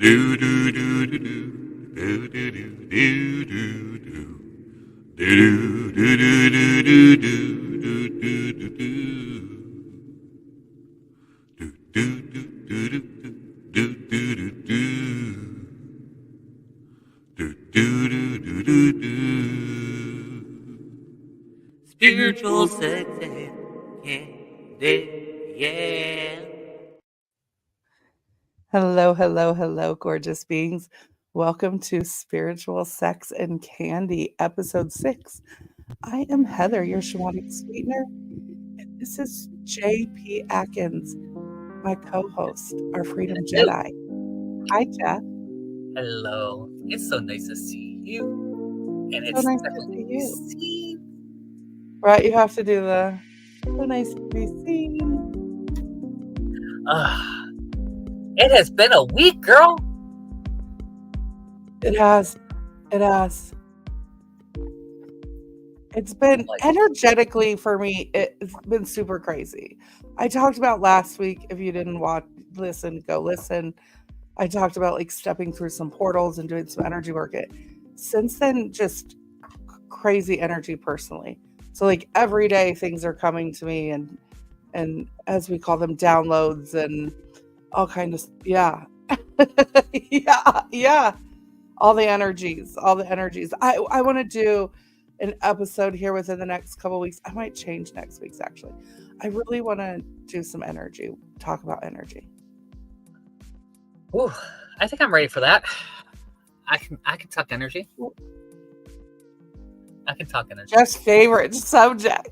Do do do do do do do do do do do do do do do do do do do Spiritual sex and candy, yeah. Hello, hello, hello, gorgeous beings. Welcome to Spiritual Sex and Candy, Episode 6. I am Heather, your Shamanic Sweetener, and this is JP Adkins, my co-host, our Freedom Jedi. Hi, Jeff. Hello. It's so nice to see you. And it's So nice to definitely see you. Right, you have to do the so nice to be seen. It has been a week, girl. It has. It's been energetically for me, it's been super crazy. I talked about last week, if you didn't listen, go listen. I talked about like stepping through some portals and doing some energy work. Since then, just crazy energy personally. So like every day things are coming to me and as we call them, downloads and all kind of, yeah. yeah. All the energies. I want to do an episode here within the next couple of weeks. I might change next week's actually. I really want to do some energy, talk about energy. Ooh, I think I'm ready for that. I can talk energy. Jeff's favorite subject.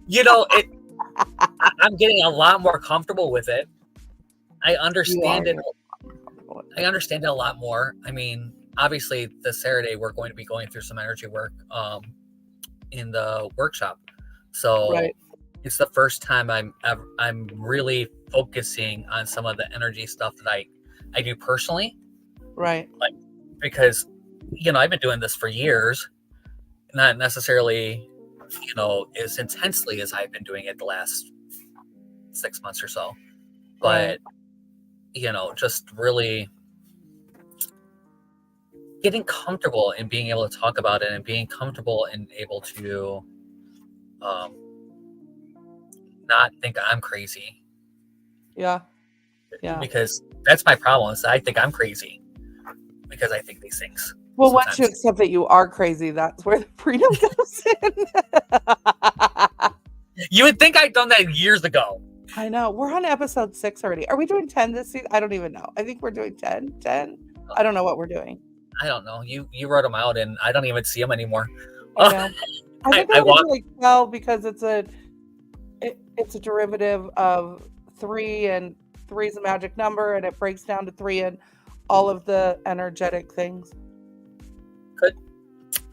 You know, I'm getting a lot more comfortable with it. I understand it. I understand it a lot more. I mean, obviously, this Saturday we're going to be going through some energy work in the workshop. So right. It's the first time I'm really focusing on some of the energy stuff that I do personally. Right. Like, because, I've been doing this for years, not necessarily, as intensely as I've been doing it the last 6 months or so. But, just really getting comfortable in being able to talk about it and being comfortable and able to not think I'm crazy. Yeah. Because that's my problem, is I think I'm crazy because I think these things. Well, once you accept that you are crazy, that's where the freedom comes in. You would think I'd done that years ago. I know. We're on episode 6 already. Are we doing 10 this season? I don't even know. I think we're doing 10. I don't know what we're doing. I don't know. You wrote them out, and I don't even see them anymore. I know. I think I want to do like 12 because it's a derivative of 3, and 3 is a magic number, and it breaks down to 3 and all of the energetic things. Good.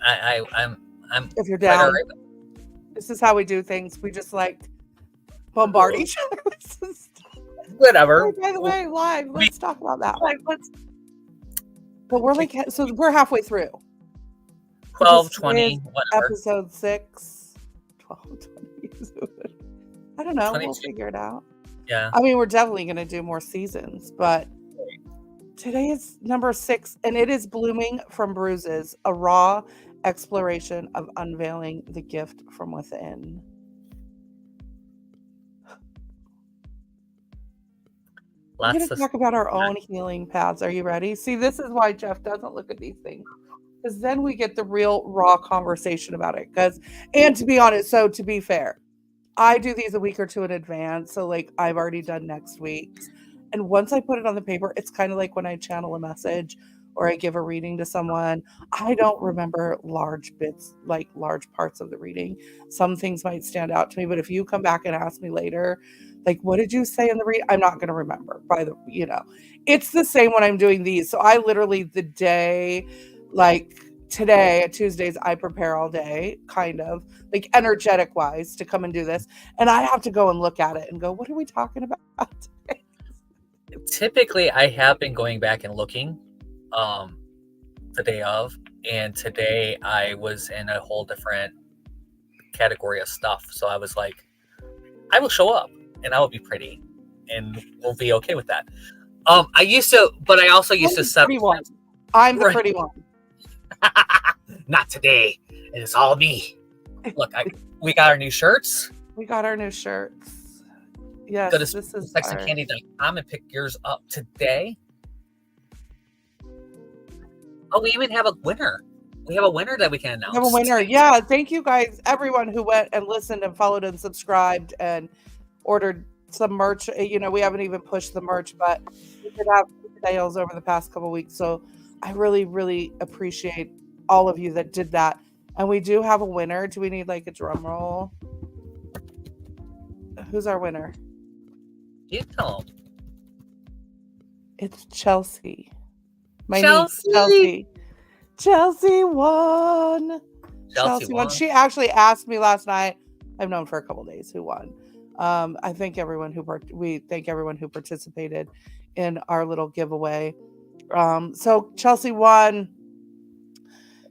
I'm. If you're down, this is how we do things. We just like bombard each other with some stuff. Whatever. Oh, by the way, live. Let's talk about that. But we're like, so we're halfway through. 12, 20, whatever. Episode 6. 12, 20. I don't know. 22. We'll figure it out. Yeah. I mean, we're definitely going to do more seasons, but today is number 6, and it is Blooming from Bruises, a raw exploration of unveiling the gift from within. We're going to talk about our own healing paths. Are you ready? See, this is why Jeff doesn't look at these things, because then we get the real raw conversation about it. And to be honest, so to be fair, I do these a week or two in advance. So like I've already done next week's. And once I put it on the paper, it's kind of like when I channel a message or I give a reading to someone. I don't remember large bits, like large parts of the reading. Some things might stand out to me, but if you come back and ask me later, like, what did you say in the read? I'm not going to remember it's the same when I'm doing these. So I literally the day, like today at Tuesdays, I prepare all day, kind of like energetic wise to come and do this. And I have to go and look at it and go, what are we talking about today? Typically, I have been going back and looking the day of, and today I was in a whole different category of stuff. So I was like, I will show up and I will be pretty and we'll be okay with that. I used to, but I also used to set. I'm the pretty one. Not today. It is all me. Look, we got our new shirts. We got our new shirts. Yes, Go to this is sexandcandy.com and pick yours up today. Oh, we even have a winner. We have a winner that we can announce. We have a winner. Yeah, thank you guys, everyone who went and listened and followed and subscribed and ordered some merch. You know, we haven't even pushed the merch, but we did have sales over the past couple of weeks. So I really, really appreciate all of you that did that. And we do have a winner. Do we need like a drum roll? Who's our winner? You tell them. It's Chelsea. My Chelsea. niece, Chelsea. Chelsea won. Chelsea won. She actually asked me last night. I've known for a couple days who won. I thank everyone we thank everyone who participated in our little giveaway. So Chelsea won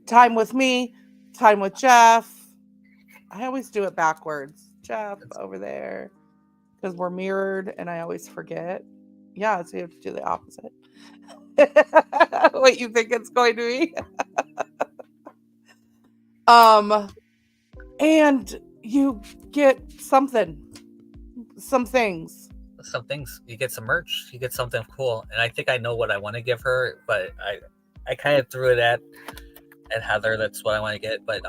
time with me, time with Jeff. I always do it backwards. Jeff over there, because we're mirrored and I always forget. Yeah, so you have to do the opposite. What you think it's going to be. And you get some things. You get some merch, you get something cool. And I think I know what I want to give her, but I kind of threw it at Heather. That's what I want to get, but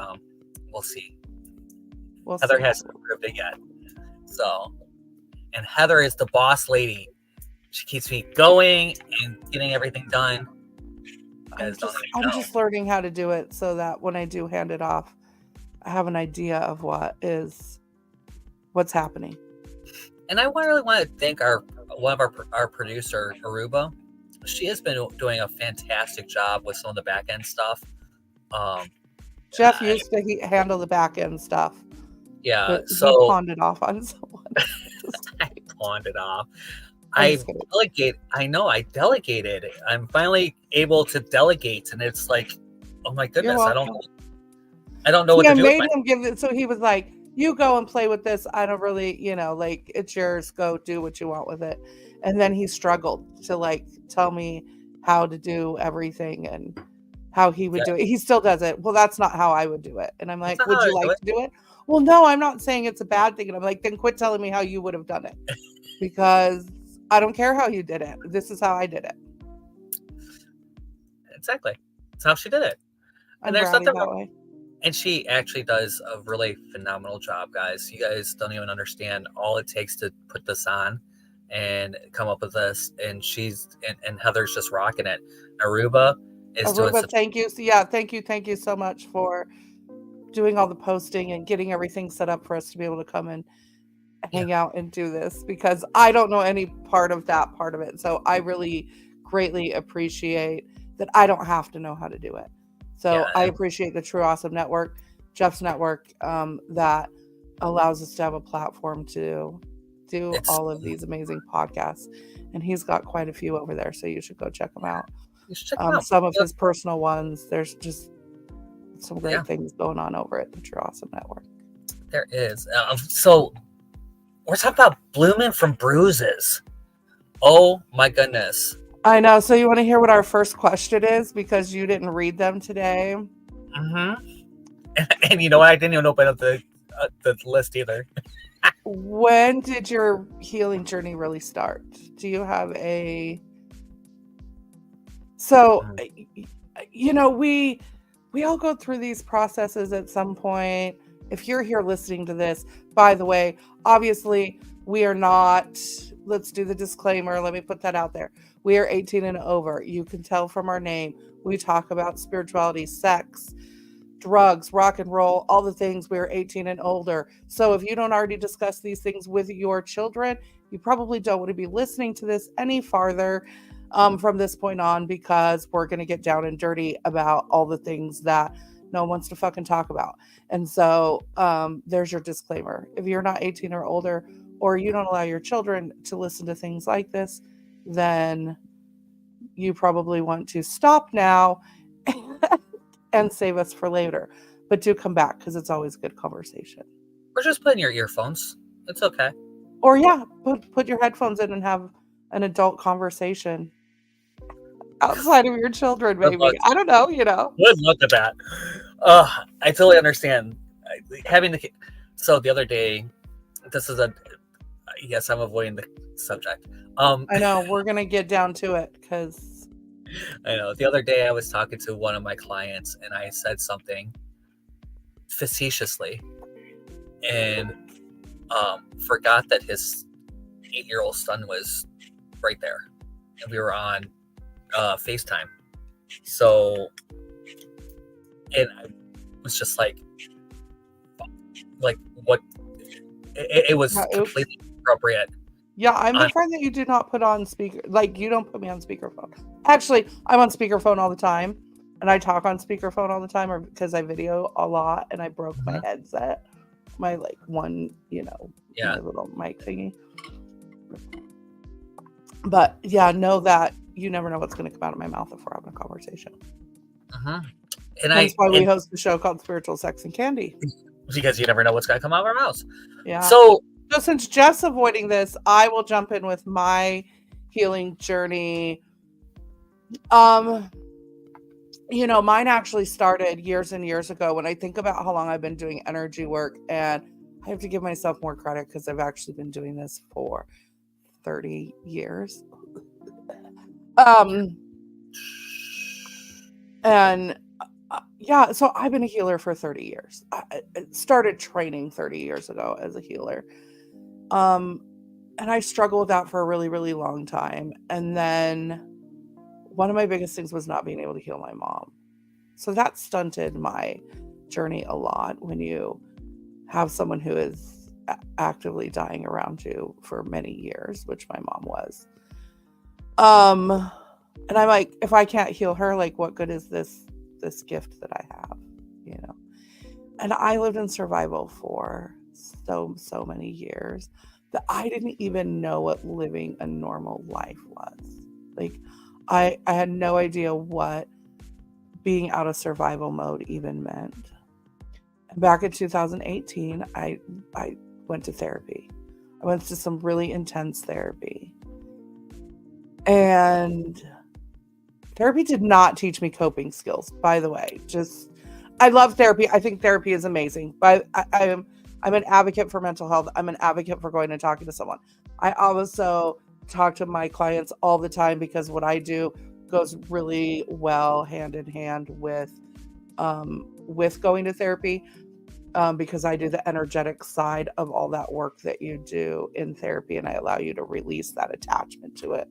we'll see. Heather hasn't approved it yet. So, and Heather is the boss lady. She keeps me going and getting everything done. I'm just learning how to do it so that when I do hand it off, I have an idea of what's happening. And I really want to thank one of our producer, Aruba. She has been doing a fantastic job with some of the back end stuff. Jeff used to handle the back end stuff. Yeah, so he pawned it off on someone. I pawned it off. I delegated. I'm finally able to delegate, and it's like, oh my goodness, I don't know what to do. I made him give it, so he was like, "You go and play with this. I don't really, like it's yours. Go do what you want with it." And then he struggled to like tell me how to do everything and how he would do it. He still does it. Well, that's not how I would do it. And I'm like, would you like to do it? Well, no, I'm not saying it's a bad thing. And I'm like, then quit telling me how you would have done it, because I don't care how you did it. This is how I did it. Exactly. That's how she did it. And there's nothing wrong. And she actually does a really phenomenal job, guys. You guys don't even understand all it takes to put this on and come up with this. And and Heather's just rocking it. Aruba is doing thank you. So yeah, thank you so much for doing all the posting and getting everything set up for us to be able to come and hang out and do this, because I don't know any part of that part of it. So I really greatly appreciate that I don't have to know how to do it. So I appreciate the True Awesome Network, Jeff's network, that allows us to have a platform to do all of these amazing podcasts. And he's got quite a few over there, so you should go check them out. Some of his personal ones. There's just some great things going on over at the True Awesome Network. There is. So we're talking about Blooming from Bruises. Oh my goodness. I know. So you want to hear what our first question is, because you didn't read them today? Mm-hmm. And you know what? I didn't even open up the list either. When did your healing journey really start? Do you have a... So, we all go through these processes at some point. If you're here listening to this, by the way, obviously we are not, let's do the disclaimer. Let me put that out there. We are 18 and over. You can tell from our name. We talk about spirituality, sex, drugs, rock and roll, all the things. We're 18 and older. So if you don't already discuss these things with your children, you probably don't want to be listening to this any farther from this point on, because we're going to get down and dirty about all the things that no one wants to fucking talk about. And so there's your disclaimer. If you're not 18 or older, or you don't allow your children to listen to things like this, then you probably want to stop now and save us for later. But do come back, because it's always good conversation. Or just put in your earphones. It's okay. Or put your headphones in and have an adult conversation outside of your children, Good luck. maybe. I don't know, you know. Good luck at that. I totally understand having the. So the other day, this is a. Yes, I'm avoiding the subject. I know we're gonna get down to it because I know the other day I was talking to one of my clients and I said something facetiously and forgot that his 8-year-old son was right there and we were on FaceTime. So, and I was just like what? It was completely inappropriate. Yeah, I'm the friend that you do not put on speaker. Like, you don't put me on speakerphone. Actually, I'm on speakerphone all the time, and I talk on speakerphone all the time, or because I video a lot, and I broke my headset, my like one, my little mic thingy. But yeah, know that you never know what's going to come out of my mouth if we're having a conversation. And that's why we host a show called Spiritual Sex and Candy. Because you never know what's going to come out of our mouths. Yeah. So since Jeff's avoiding this, I will jump in with my healing journey. Mine actually started years and years ago. When I think about how long I've been doing energy work, and I have to give myself more credit because I've actually been doing this for 30 years. So I've been a healer for 30 years. I started training 30 years ago as a healer. And I struggled with that for a really, really long time. And then one of my biggest things was not being able to heal my mom. So that stunted my journey a lot when you have someone who is actively dying around you for many years, which my mom was. And I'm like, if I can't heal her, like, what good is this gift that I have, And I lived in survival for so many years that I didn't even know what living a normal life was. Like, I had no idea what being out of survival mode even meant. And back in 2018, I went to therapy. I went to some really intense therapy. And therapy did not teach me coping skills, by the way. I love therapy. I think therapy is amazing. But I'm an advocate for mental health. I'm an advocate for going and talking to someone. I also talk to my clients all the time because what I do goes really well hand in hand with going to therapy, because I do the energetic side of all that work that you do in therapy, and I allow you to release that attachment to it.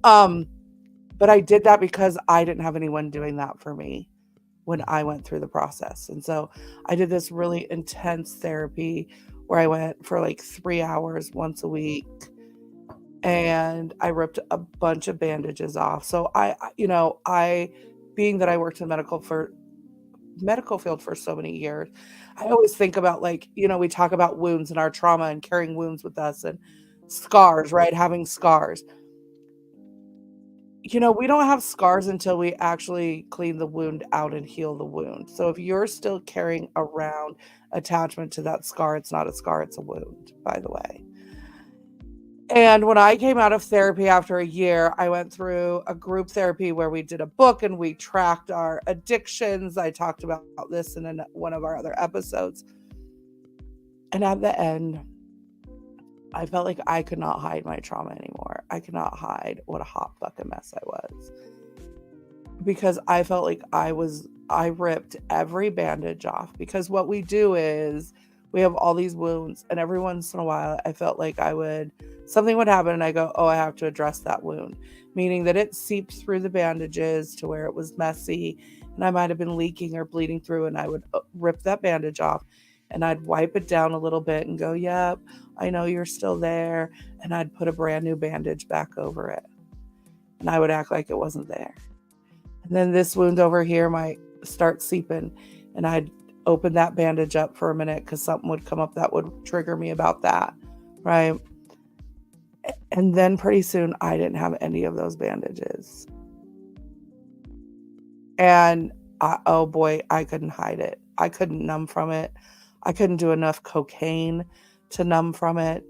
But I did that because I didn't have anyone doing that for me when I went through the process. And so I did this really intense therapy where I went for like 3 hours once a week, and I ripped a bunch of bandages off. So I being that I worked in the medical field for so many years, I always think about, like, we talk about wounds and our trauma and carrying wounds with us and scars, right? Having scars. We don't have scars until we actually clean the wound out and heal the wound. So if you're still carrying around attachment to that scar, it's not a scar, it's a wound, by the way. And when I came out of therapy after a year, I went through a group therapy where we did a book and we tracked our addictions. I talked about this in one of our other episodes. And at the end, I felt like I could not hide my trauma anymore. I could not hide what a hot bucket mess I was. Because I felt like I ripped every bandage off. Because what we do is we have all these wounds, and every once in a while I felt like something would happen and I go, oh, I have to address that wound. Meaning that it seeped through the bandages to where it was messy and I might have been leaking or bleeding through, and I would rip that bandage off and I'd wipe it down a little bit and go, yep, I know you're still there. And I'd put a brand new bandage back over it. And I would act like it wasn't there. And then this wound over here might start seeping, and I'd open that bandage up for a minute because something would come up that would trigger me about that, right? And then pretty soon I didn't have any of those bandages. And oh boy, I couldn't hide it. I couldn't numb from it. I couldn't do enough cocaine to numb from it.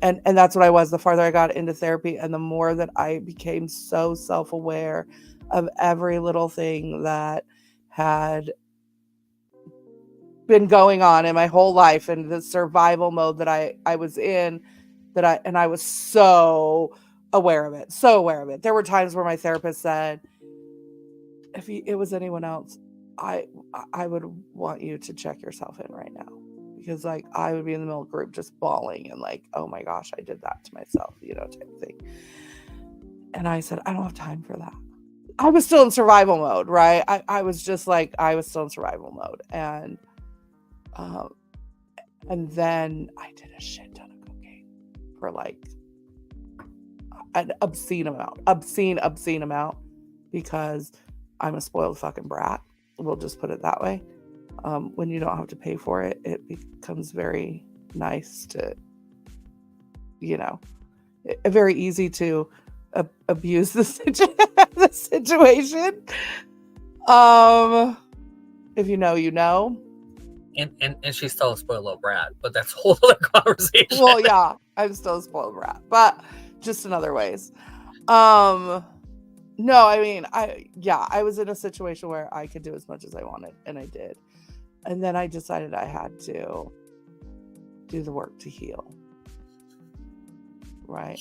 And that's what I was. The farther I got into therapy, and the more that I became so self-aware of every little thing that had been going on in my whole life, and the survival mode that I was in, I was so aware of it. So aware of it. There were times where my therapist said, if it was anyone else, I would want you to check yourself in right now. Because like I would be in the middle of group just bawling and like, oh my gosh, I did that to myself, type of thing. And I said, I don't have time for that. I was still in survival mode, right? I was just like, I was still in survival mode. And then I did a shit ton of cocaine for like an obscene amount, because I'm a spoiled fucking brat. We'll just put it that way. When you don't have to pay for it, it becomes very nice to, very easy to abuse the situation. If you know, you know. And she's still a spoiled little brat, but that's a whole other conversation. Well, yeah, I'm still a spoiled brat, but just in other ways. No, I mean, I was in a situation where I could do as much as I wanted, and I did. And then I decided I had to do the work to heal. Right.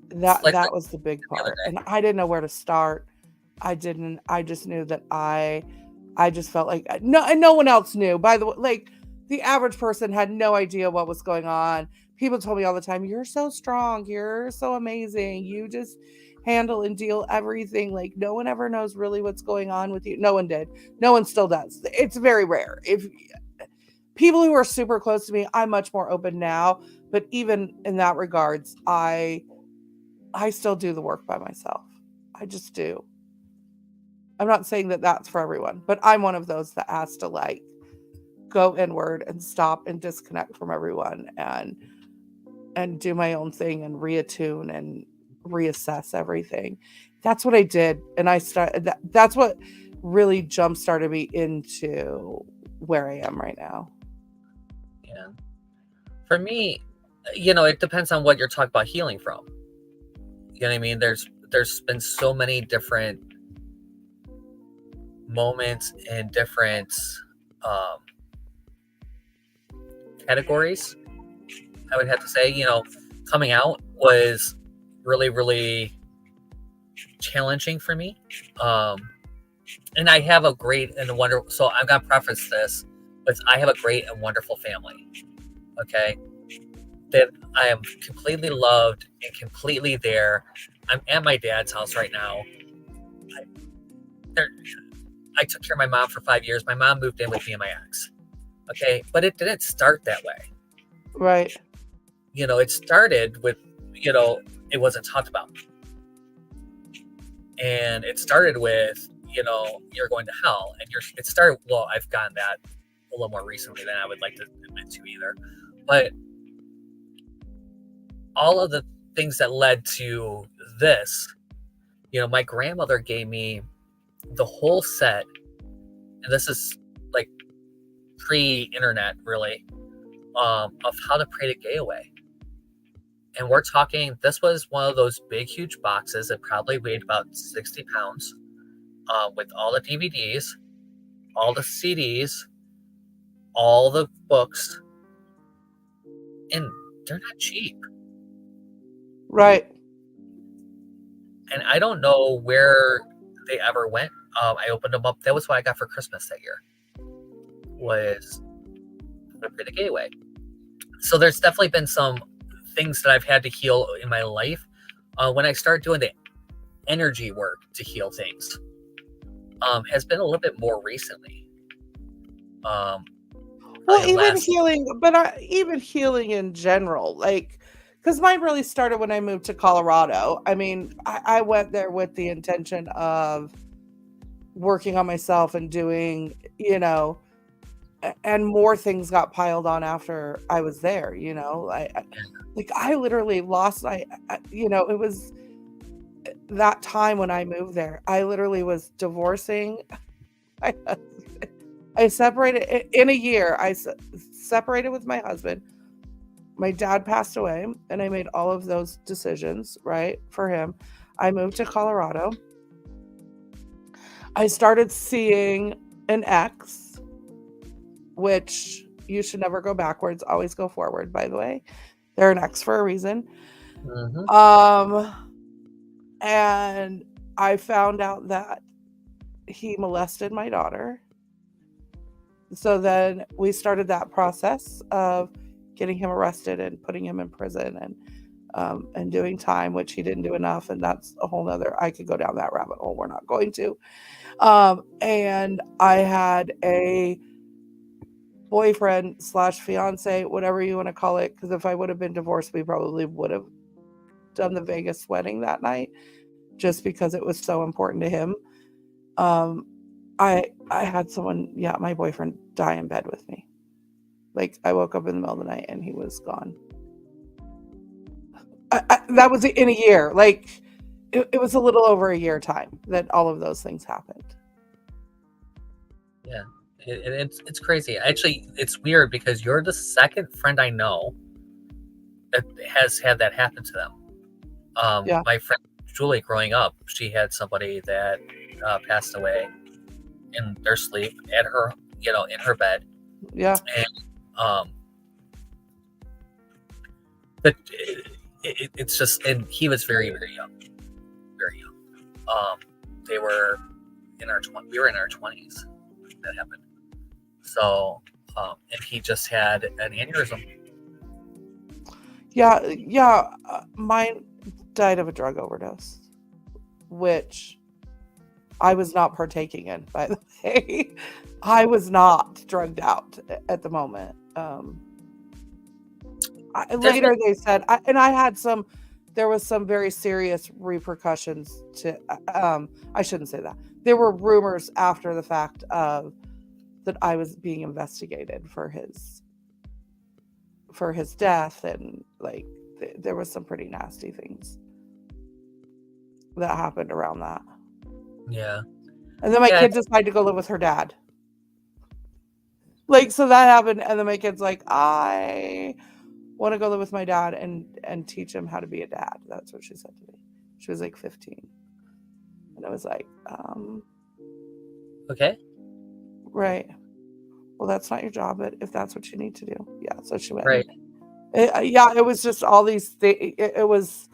That was the big part. And I didn't know where to start. I just knew that I just felt like no one else knew. By the way, like the average person had no idea what was going on. People told me all the time, you're so strong, you're so amazing, you just handle and deal everything. Like no one ever knows really what's going on with you. No one did. No one still does. It's very rare. If people who are super close to me, I'm much more open now. But even in that regards, I still do the work by myself. I just do. I'm not saying that that's for everyone, but I'm one of those that has to like go inward and stop and disconnect from everyone and do my own thing and reattune and reassess everything. That's what I did. And that's what really jump started me into where I am right now. Yeah. For me, it depends on what you're talking about healing from. You know what I mean? There's been so many different moments and different categories. I would have to say, coming out was really, really challenging for me. And I have a great and wonderful, so I'm going to preface this with, I have a great and wonderful family. Okay. That I am completely loved and completely there. I'm at my dad's house right now. I took care of my mom for 5 years. My mom moved in with me and my ex. Okay. But it didn't start that way. Right. It started with, it wasn't talked about. And it started with, you're going to hell. And it started, well, I've gotten that a little more recently than I would like to admit to either. But all of the things that led to this, my grandmother gave me the whole set, and this is like pre-internet really, of how to pray the gay away. And we're talking, this was one of those big, huge boxes that probably weighed about 60 pounds, with all the DVDs, all the CDs, all the books, and they're not cheap. Right. And I don't know where they ever went. I opened them up. That was what I got for Christmas that year, was the gateway. So there's definitely been some things that I've had to heal in my life. When I started doing the energy work to heal things, has been a little bit more recently. Well, even healing in general, like, because mine really started when I moved to Colorado. I mean, I went there with the intention of working on myself and doing, and more things got piled on after I was there, I literally lost it was that time when I moved there. I literally was divorcing my husband. I separated in a year. I separated with my husband. my dad passed away, and I made all of those decisions, right, for him. I moved to Colorado. I started seeing an ex, which you should never go backwards, always go forward, by the way. They're an ex for a reason. And I found out that he molested my daughter. So then we started that process of getting him arrested and putting him in prison and doing time, which he didn't do enough. And that's a whole nother, I could go down that rabbit hole. We're not going to. And I had a boyfriend / fiance, whatever you want to call it. Because if I would have been divorced, we probably would have done the Vegas wedding that night, just because it was so important to him. I had someone, my boyfriend, die in bed with me. Like, I woke up in the middle of the night and he was gone. That was in a year. Like, it was a little over a year time that all of those things happened. Yeah, it's crazy. Actually, it's weird because you're the second friend I know that has had that happen to them. My friend Julie, growing up, she had somebody that passed away in their sleep at her, in her bed. Yeah. And but it's just, and he was very, very young, very young. They were we were in our 20s when that happened. So, and he just had an aneurysm. Yeah. Mine died of a drug overdose, which I was not partaking in, by the way. I was not drugged out at the moment. Later they said, there was some very serious repercussions to, I shouldn't say that. There were rumors after the fact that I was being investigated for his death, and like there was some pretty nasty things that happened around that. Yeah. And then my kid decided to go live with her dad. Like, so that happened, and then my kid's like, I want to go live with my dad and teach him how to be a dad. That's what she said to me. She was like 15. And I was like, okay. Right. Well, that's not your job, but if that's what you need to do. Yeah, so she went. Right. It was just all these things. It was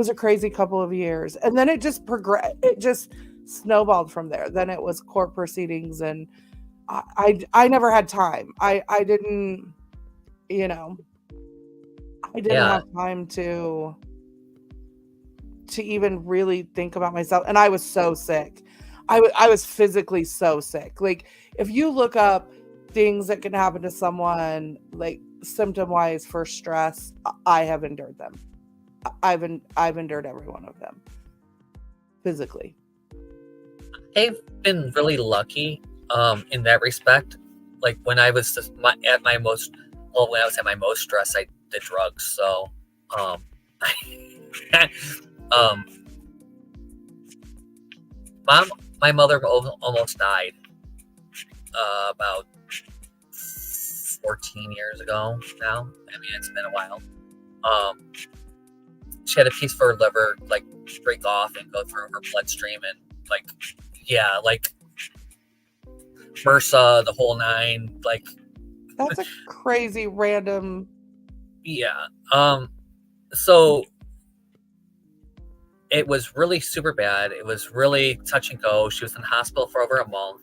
a crazy couple of years. And then it just progressed. It just snowballed from there. Then it was court proceedings, and I never had time. I didn't, I didn't have time to even really think about myself. And I was so sick. I was physically so sick. Like, if you look up things that can happen to someone, like symptom wise for stress, I have endured them. I've endured every one of them physically. I've been really lucky in that respect. Like, when I was at my most stress, I did drugs. So my mother almost died about 14 years ago now. I mean, it's been a while. She had a piece of her liver like break off and go through her bloodstream, and like MRSA, the whole nine. Like, that's a crazy random. Yeah. So it was really super bad. It was really touch and go. She was in the hospital for over a month,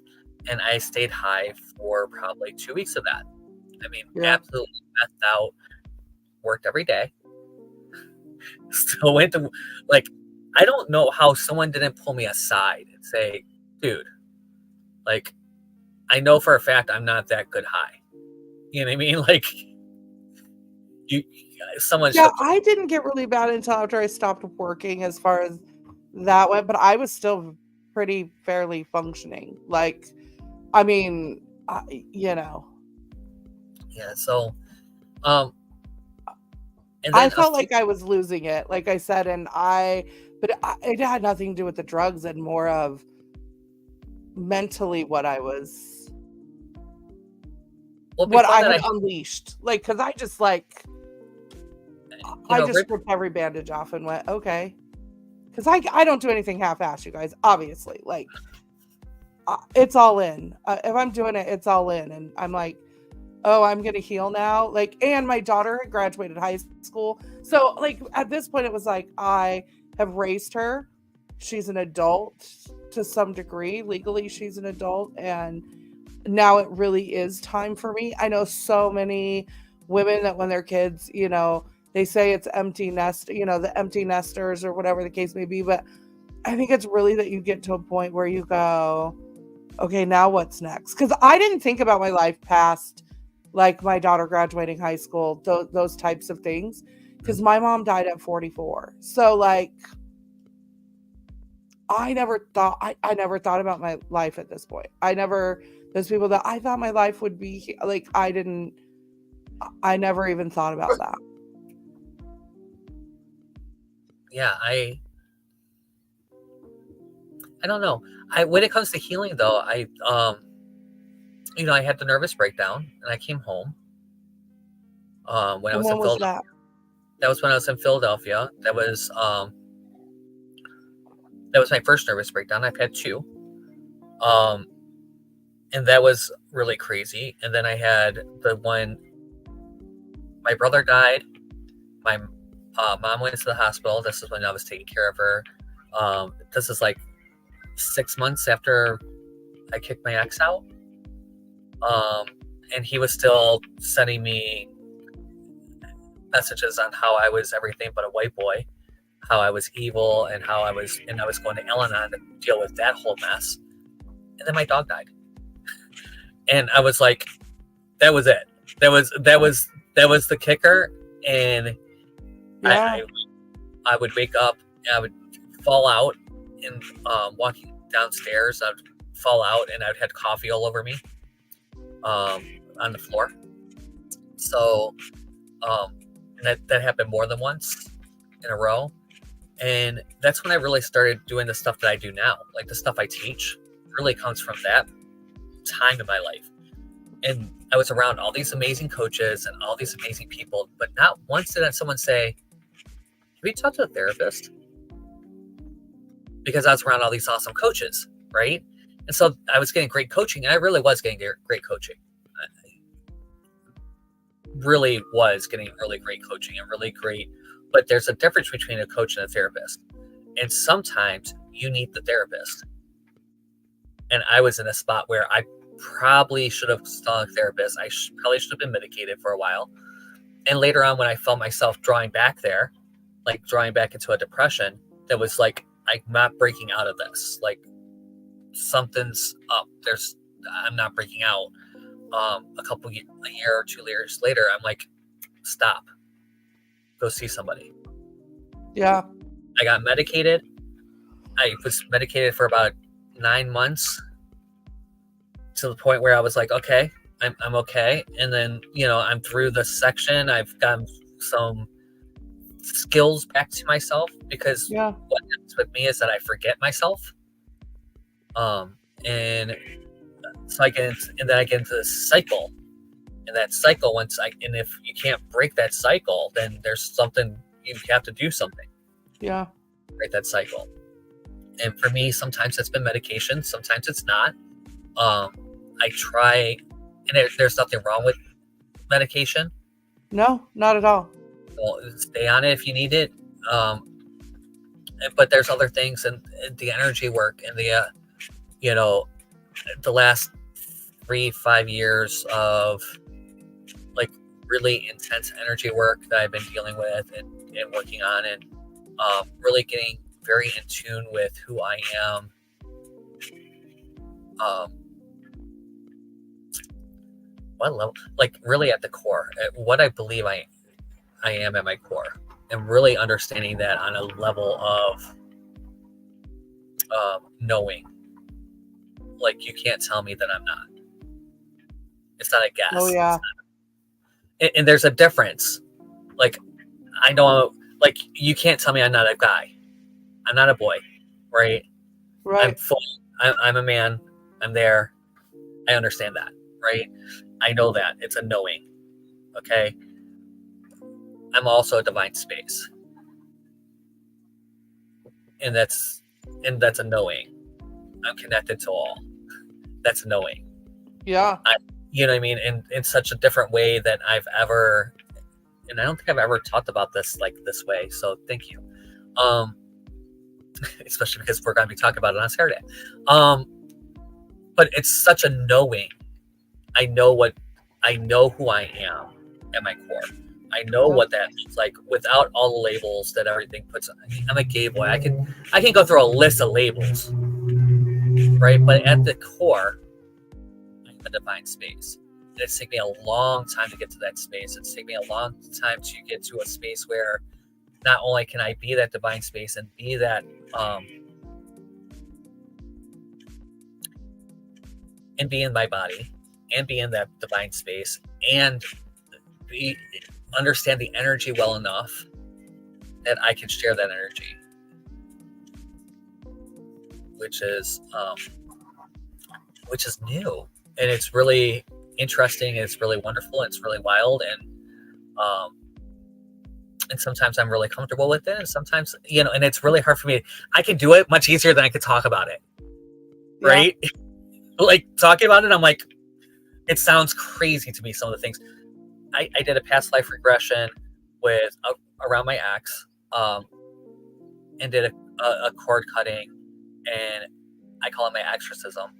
and I stayed high for probably 2 weeks of that. I mean, absolutely methed out. Worked every day. Still went to, like, I don't know how someone didn't pull me aside and say, dude, like, I know for a fact I'm not that good high. You know what I mean? Like, I didn't get really bad until after I stopped working, as far as that went, but I was still fairly functioning. Like, I mean, Yeah. So, and I felt like I was losing it, like I said, but it had nothing to do with the drugs, and more of mentally what I had unleashed. Like, because I just, like, I just ripped every bandage off and went, okay. Because I don't do anything half-assed, you guys, obviously. Like, it's all in. If I'm doing it, it's all in. And I'm like, oh, I'm going to heal now. Like, and my daughter had graduated high school. So, like, at this point, it was like, I have raised her. She's an adult to some degree. Legally, she's an adult. And now it really is time for me. I know so many women that when their kids, you know, they say it's empty nest, you know, the empty nesters or whatever the case may be. But I think it's really that you get to a point where you go, okay, now what's next? Because I didn't think about my life past, like, my daughter graduating high school, those types of things. Because my mom died at 44. So, like, I never thought about my life at this point. Those people that I thought my life would be, like, I never even thought about that. Yeah, I don't know. When it comes to healing, though, I had the nervous breakdown, and I came home. When I was in Philadelphia. That was when I was in Philadelphia. That was my first nervous breakdown. I've had 2. And that was really crazy. And then I had the one, my brother died. My mom went to the hospital. This is when I was taking care of her. This is like 6 months after I kicked my ex out. And he was still sending me messages on how I was everything but a white boy, how I was evil, and how I was going to Al-Anon to deal with that whole mess. And then my dog died. And I was like, that was it. That was the kicker. And yeah. I would wake up and I would fall out, and walking downstairs, I'd fall out and I'd had coffee all over me on the floor. So that happened more than once in a row. And that's when I really started doing the stuff that I do now. Like, the stuff I teach really comes from that time in my life. And I was around all these amazing coaches and all these amazing people, but not once did someone say, have you talked to a therapist? Because I was around all these awesome coaches, right? And so I was getting great coaching, and I really was getting great coaching. Really was getting really great coaching and really great, but there's a difference between a coach and a therapist. And sometimes you need the therapist. And I was in a spot where I probably should have sought a therapist. I probably should have been medicated for a while. And later on, when I felt myself drawing back there, like drawing back into a depression, that was like, I'm not breaking out of this. Like, something's up. I'm not breaking out. A year or 2 years later, I'm like, stop. Go see somebody. Yeah. I got medicated. I was medicated for about 9 months, to the point where I was like, okay, I'm okay. And then, I'm through the section. I've gotten some skills back to myself, because what happens with me is that I forget myself. And so I get into this cycle. And that cycle, and if you can't break that cycle, then there's something, you have to do something. Yeah. Break that cycle. And for me, sometimes it's been medication, sometimes it's not. I try, and there's nothing wrong with medication. No, not at all. Well, stay on it if you need it. But there's other things, and the energy work, and the last 3-5 years of like really intense energy work that I've been dealing with and working on, and really getting very in tune with who I am. What level? Like, really at the core, at what I believe I am at my core, and really understanding that on a level of knowing. Like, you can't tell me that I'm not. It's not a guess. Oh yeah. And there's a difference. Like, I know, like, you can't tell me I'm not a guy. I'm not a boy, right? Right. I'm a man. I'm there. I understand that, right? I know that. It's a knowing. Okay. I'm also a divine space. And that's a knowing. I'm connected to all. That's knowing. Yeah. You know what I mean? In such a different way than I've ever, and I don't think I've ever talked about this like this way. So thank you. Especially because we're going to be talking about it on Saturday. But it's such a knowing. I know who I am at my core. I know what that means, like without all the labels that everything puts on. I'm a gay boy. I can go through a list of labels, right? But at the core, I'm a divine space. And it's taken me a long time to get to that space. It's taken me a long time to get to a space where not only can I be that divine space and be that and be in my body and be in that divine space and understand the energy well enough that I can share that energy, which is new, and it's really interesting, and it's really wonderful, and it's really wild, and sometimes I'm really comfortable with it, and sometimes, and it's really hard for me. I can do it much easier than I could talk about it, right? Yeah. Like talking about it, I'm like, it sounds crazy to me, some of the things. I did a past life regression with around my ex, and did a cord cutting, and I call it my exorcism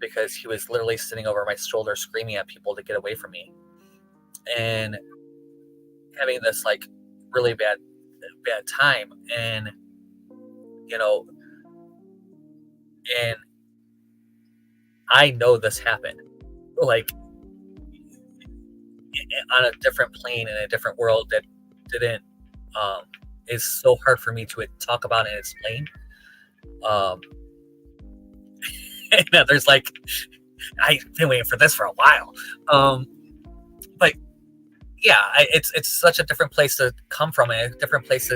because he was literally sitting over my shoulder screaming at people to get away from me, and having this like really bad time, and and I know this happened, like on a different plane in a different world that didn't is so hard for me to talk about and explain. And others like, I've been waiting for this for a while. But yeah, it's such a different place to come from, and a different place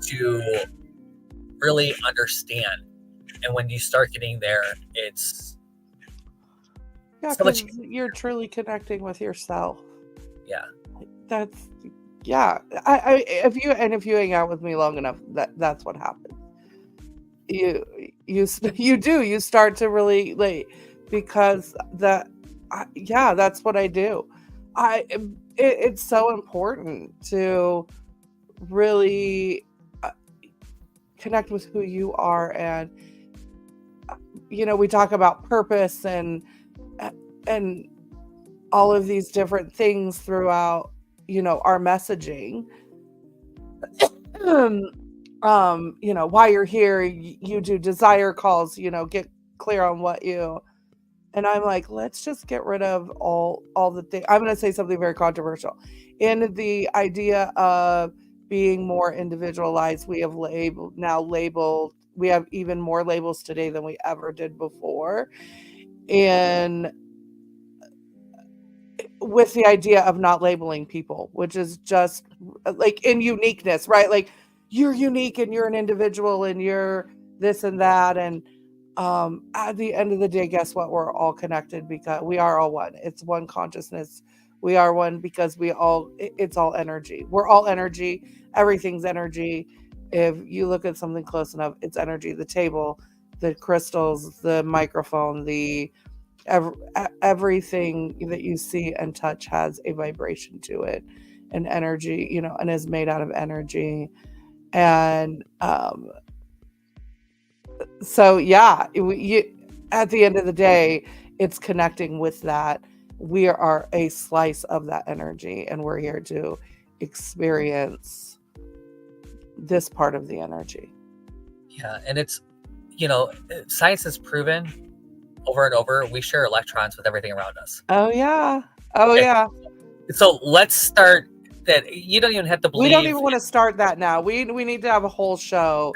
to really understand. And when you start getting there, it's so much. You're truly connecting with yourself. Yeah, that's if you hang out with me long enough, that's what happens. You start to really like, because that's what I do. It's so important to really connect with who you are, and we talk about purpose and all of these different things throughout our messaging. Why you're here, you do desire calls, get clear on what you, and I'm like, let's just get rid of all the things. I'm going to say something very controversial. In the idea of being more individualized, we have labeled, we have even more labels today than we ever did before. And with the idea of not labeling people, which is just like in uniqueness, right? Like, you're unique and you're an individual and you're this and that. And at the end of the day, guess what? We're all connected because we are all one. It's one consciousness. We are one because it's all energy. We're all energy. Everything's energy. If you look at something close enough, it's energy. The table, the crystals, the microphone, everything that you see and touch has a vibration to it, and energy, and is made out of energy. And so at the end of the day, it's connecting with that. We are a slice of that energy, and we're here to experience this part of the energy. Yeah, and it's science has proven over and over, we share electrons with everything around us. Oh yeah. Yeah. So let's start that. You don't even have to believe. We don't even want to start that now. We need to have a whole show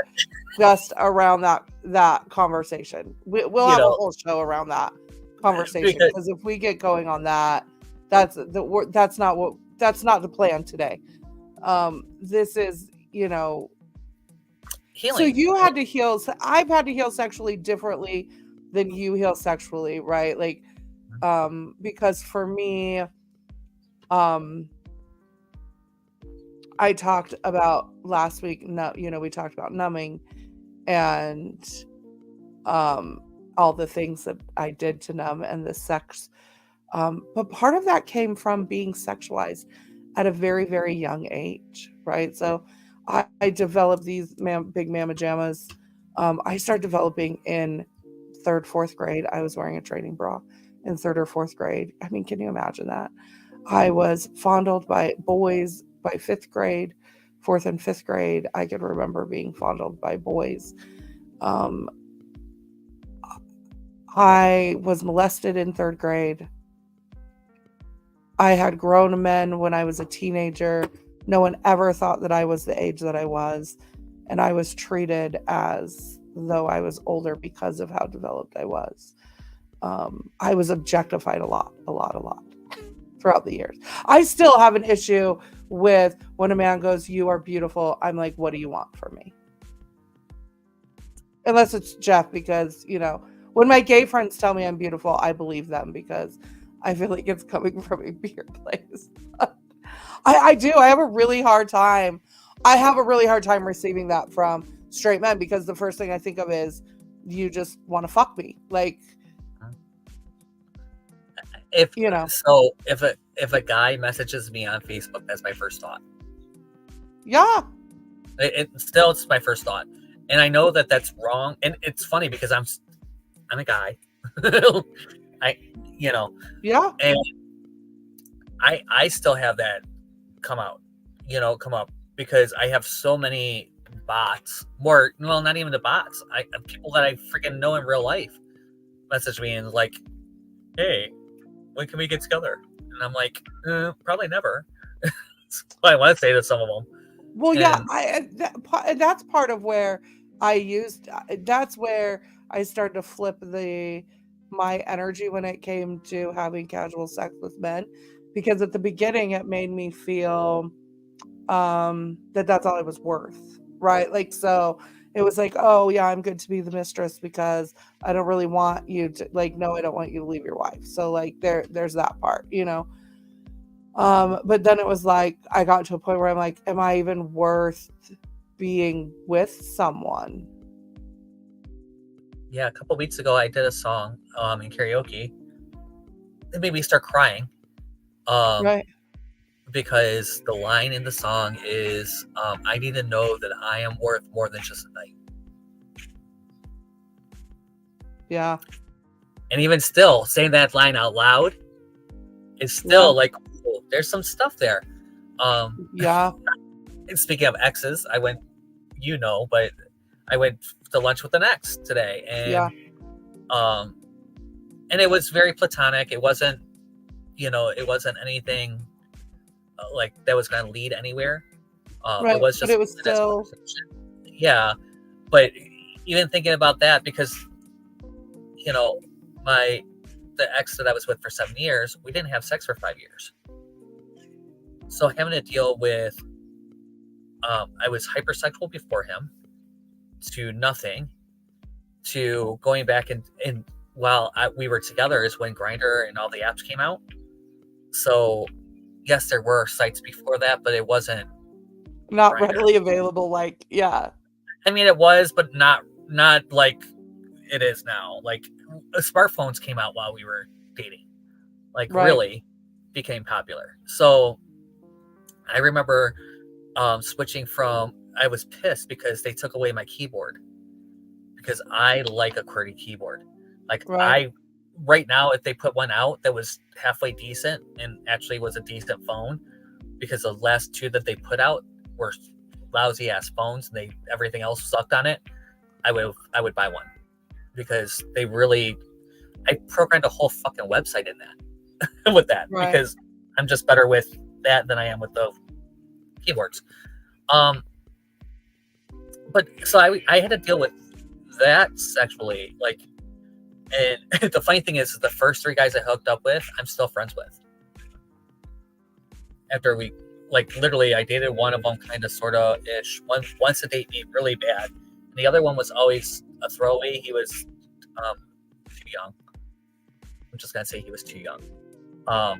just around that conversation. We'll have a whole show around that conversation, because if we get going on that, that's not the plan today. This is healing. So you had to heal. I've had to heal sexually differently than you heal sexually, right? Like, because for me, I talked about last week, we talked about numbing and all the things that I did to numb and the sex. But part of that came from being sexualized at a very, very young age, right? So I developed these big mama jammas. I started developing in 3rd, 4th grade. I was wearing a training bra in 3rd or 4th grade. I mean, can you imagine that? I was fondled by boys by 5th grade, 4th and 5th grade. I can remember being fondled by boys. I was molested in 3rd grade. I had grown men when I was a teenager. No one ever thought that I was the age that I was. And I was treated as though I was older because of how developed I was. I was objectified a lot throughout the years. I still have an issue with when a man goes, "You are beautiful." I'm like, "What do you want from me?" Unless it's Jeff, because, when my gay friends tell me I'm beautiful, I believe them because I feel like it's coming from a pure place. I do. I have a really hard time. Receiving that from straight men because the first thing I think of is, you just want to fuck me. Like, if a guy messages me on Facebook, that's my first thought. Yeah. It's my first thought. And I know that that's wrong. And it's funny because I'm a guy. Yeah. And I still have that come up because I have so many bots, not even the bots. I have people that I freaking know in real life message me and like, "Hey, when can we get together?" And I'm like, probably never. That's what I want to say to some of them. Well, yeah, that's part of where that's where I started to flip my energy when it came to having casual sex with men, because at the beginning it made me feel that's all it was worth, right? Like, so it was like, "Oh yeah, I'm good to be the mistress because I don't really want you to, like, no, I don't want you to leave your wife." So like there's that part, but then it was like I got to a point where I'm like, am I even worth being with someone? Yeah, a couple weeks ago I did a song in karaoke. It made me start crying. Right. Because the line in the song is, "I need to know that I am worth more than just a night." Yeah. And even still, saying that line out loud is still like, oh, there's some stuff there. Yeah. And speaking of exes, but I went to lunch with an ex today, and and it was very platonic. It wasn't anything like that was going to lead anywhere. Right, it was just, but it was still, yeah. But even thinking about that, because the ex that I was with for 7 years, we didn't have sex for 5 years. So having to deal with, I was hypersexual before him, to nothing, to going back and while we were together is when Grindr and all the apps came out. So yes, there were sites before that, but it wasn't not Grindr. readily available. Like, yeah. I mean, it was, but not like it is now. Like, smartphones came out while we were dating, like, really became popular. So I remember switching from, I was pissed because they took away my keyboard, because I like a QWERTY keyboard. Like, right now, if they put one out that was halfway decent and actually was a decent phone, because the last two that they put out were lousy ass phones and everything else sucked on it, I would buy one, because I programmed a whole fucking website in that with that, because I'm just better with that than I am with the keyboards. But so I had to deal with that sexually, like, and the funny thing is the first 3 guys I hooked up with, I'm still friends with. After we, like, literally, I dated one of them kind of sort of ish. Once to date me really bad. And the other one was always a throwaway. He was too young. I'm just gonna say he was too young. I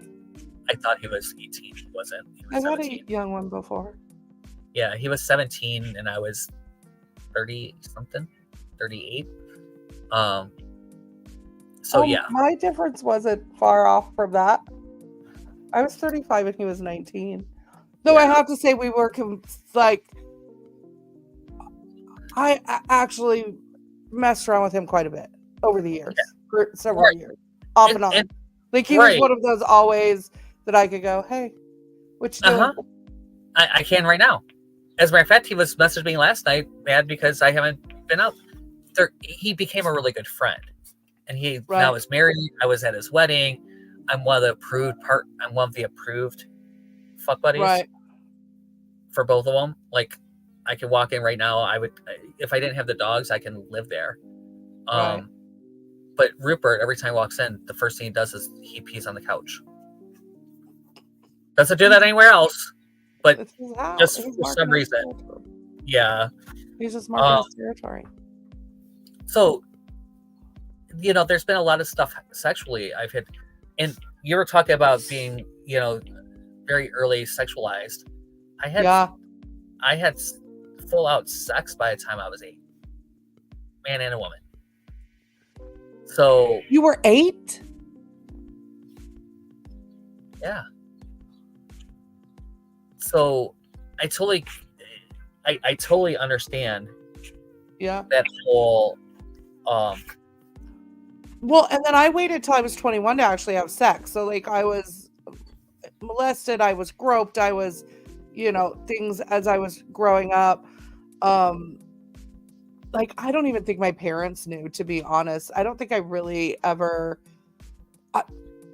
thought he was 18. He wasn't. He was I've had 17. a young one before. Yeah, he was 17 and I was 30 something, 38. So yeah, my difference wasn't far off from that. I was 35 and he was 19. Though I have to say we were like, I actually messed around with him quite a bit over the years, for several years, off and on. Like he was one of those always that I could go, hey, what you doing? I can right now. As a matter of fact, he was messaging me last night, mad because I haven't been out there. He became a really good friend, and he now is married. I was at his wedding. I'm one of the approved fuck buddies for both of them. Like, I can walk in right now. I would, if I didn't have the dogs, I can live there. But Rupert, every time he walks in, the first thing he does is he pees on the couch. Doesn't do that anywhere else, but just for some reason. Yeah. He's just marking his territory. So, you know, there's been a lot of stuff sexually I've hit. And you were talking about being, you know, very early sexualized. I had full out sex by the time I was 8. Man and a woman. So you were 8? Yeah. So I totally understand. Yeah. That whole well, and then I waited till I was 21 to actually have sex. So like I was molested, I was groped, I was, you know, things as I was growing up. Like I don't even think my parents knew, to be honest. I don't think I really ever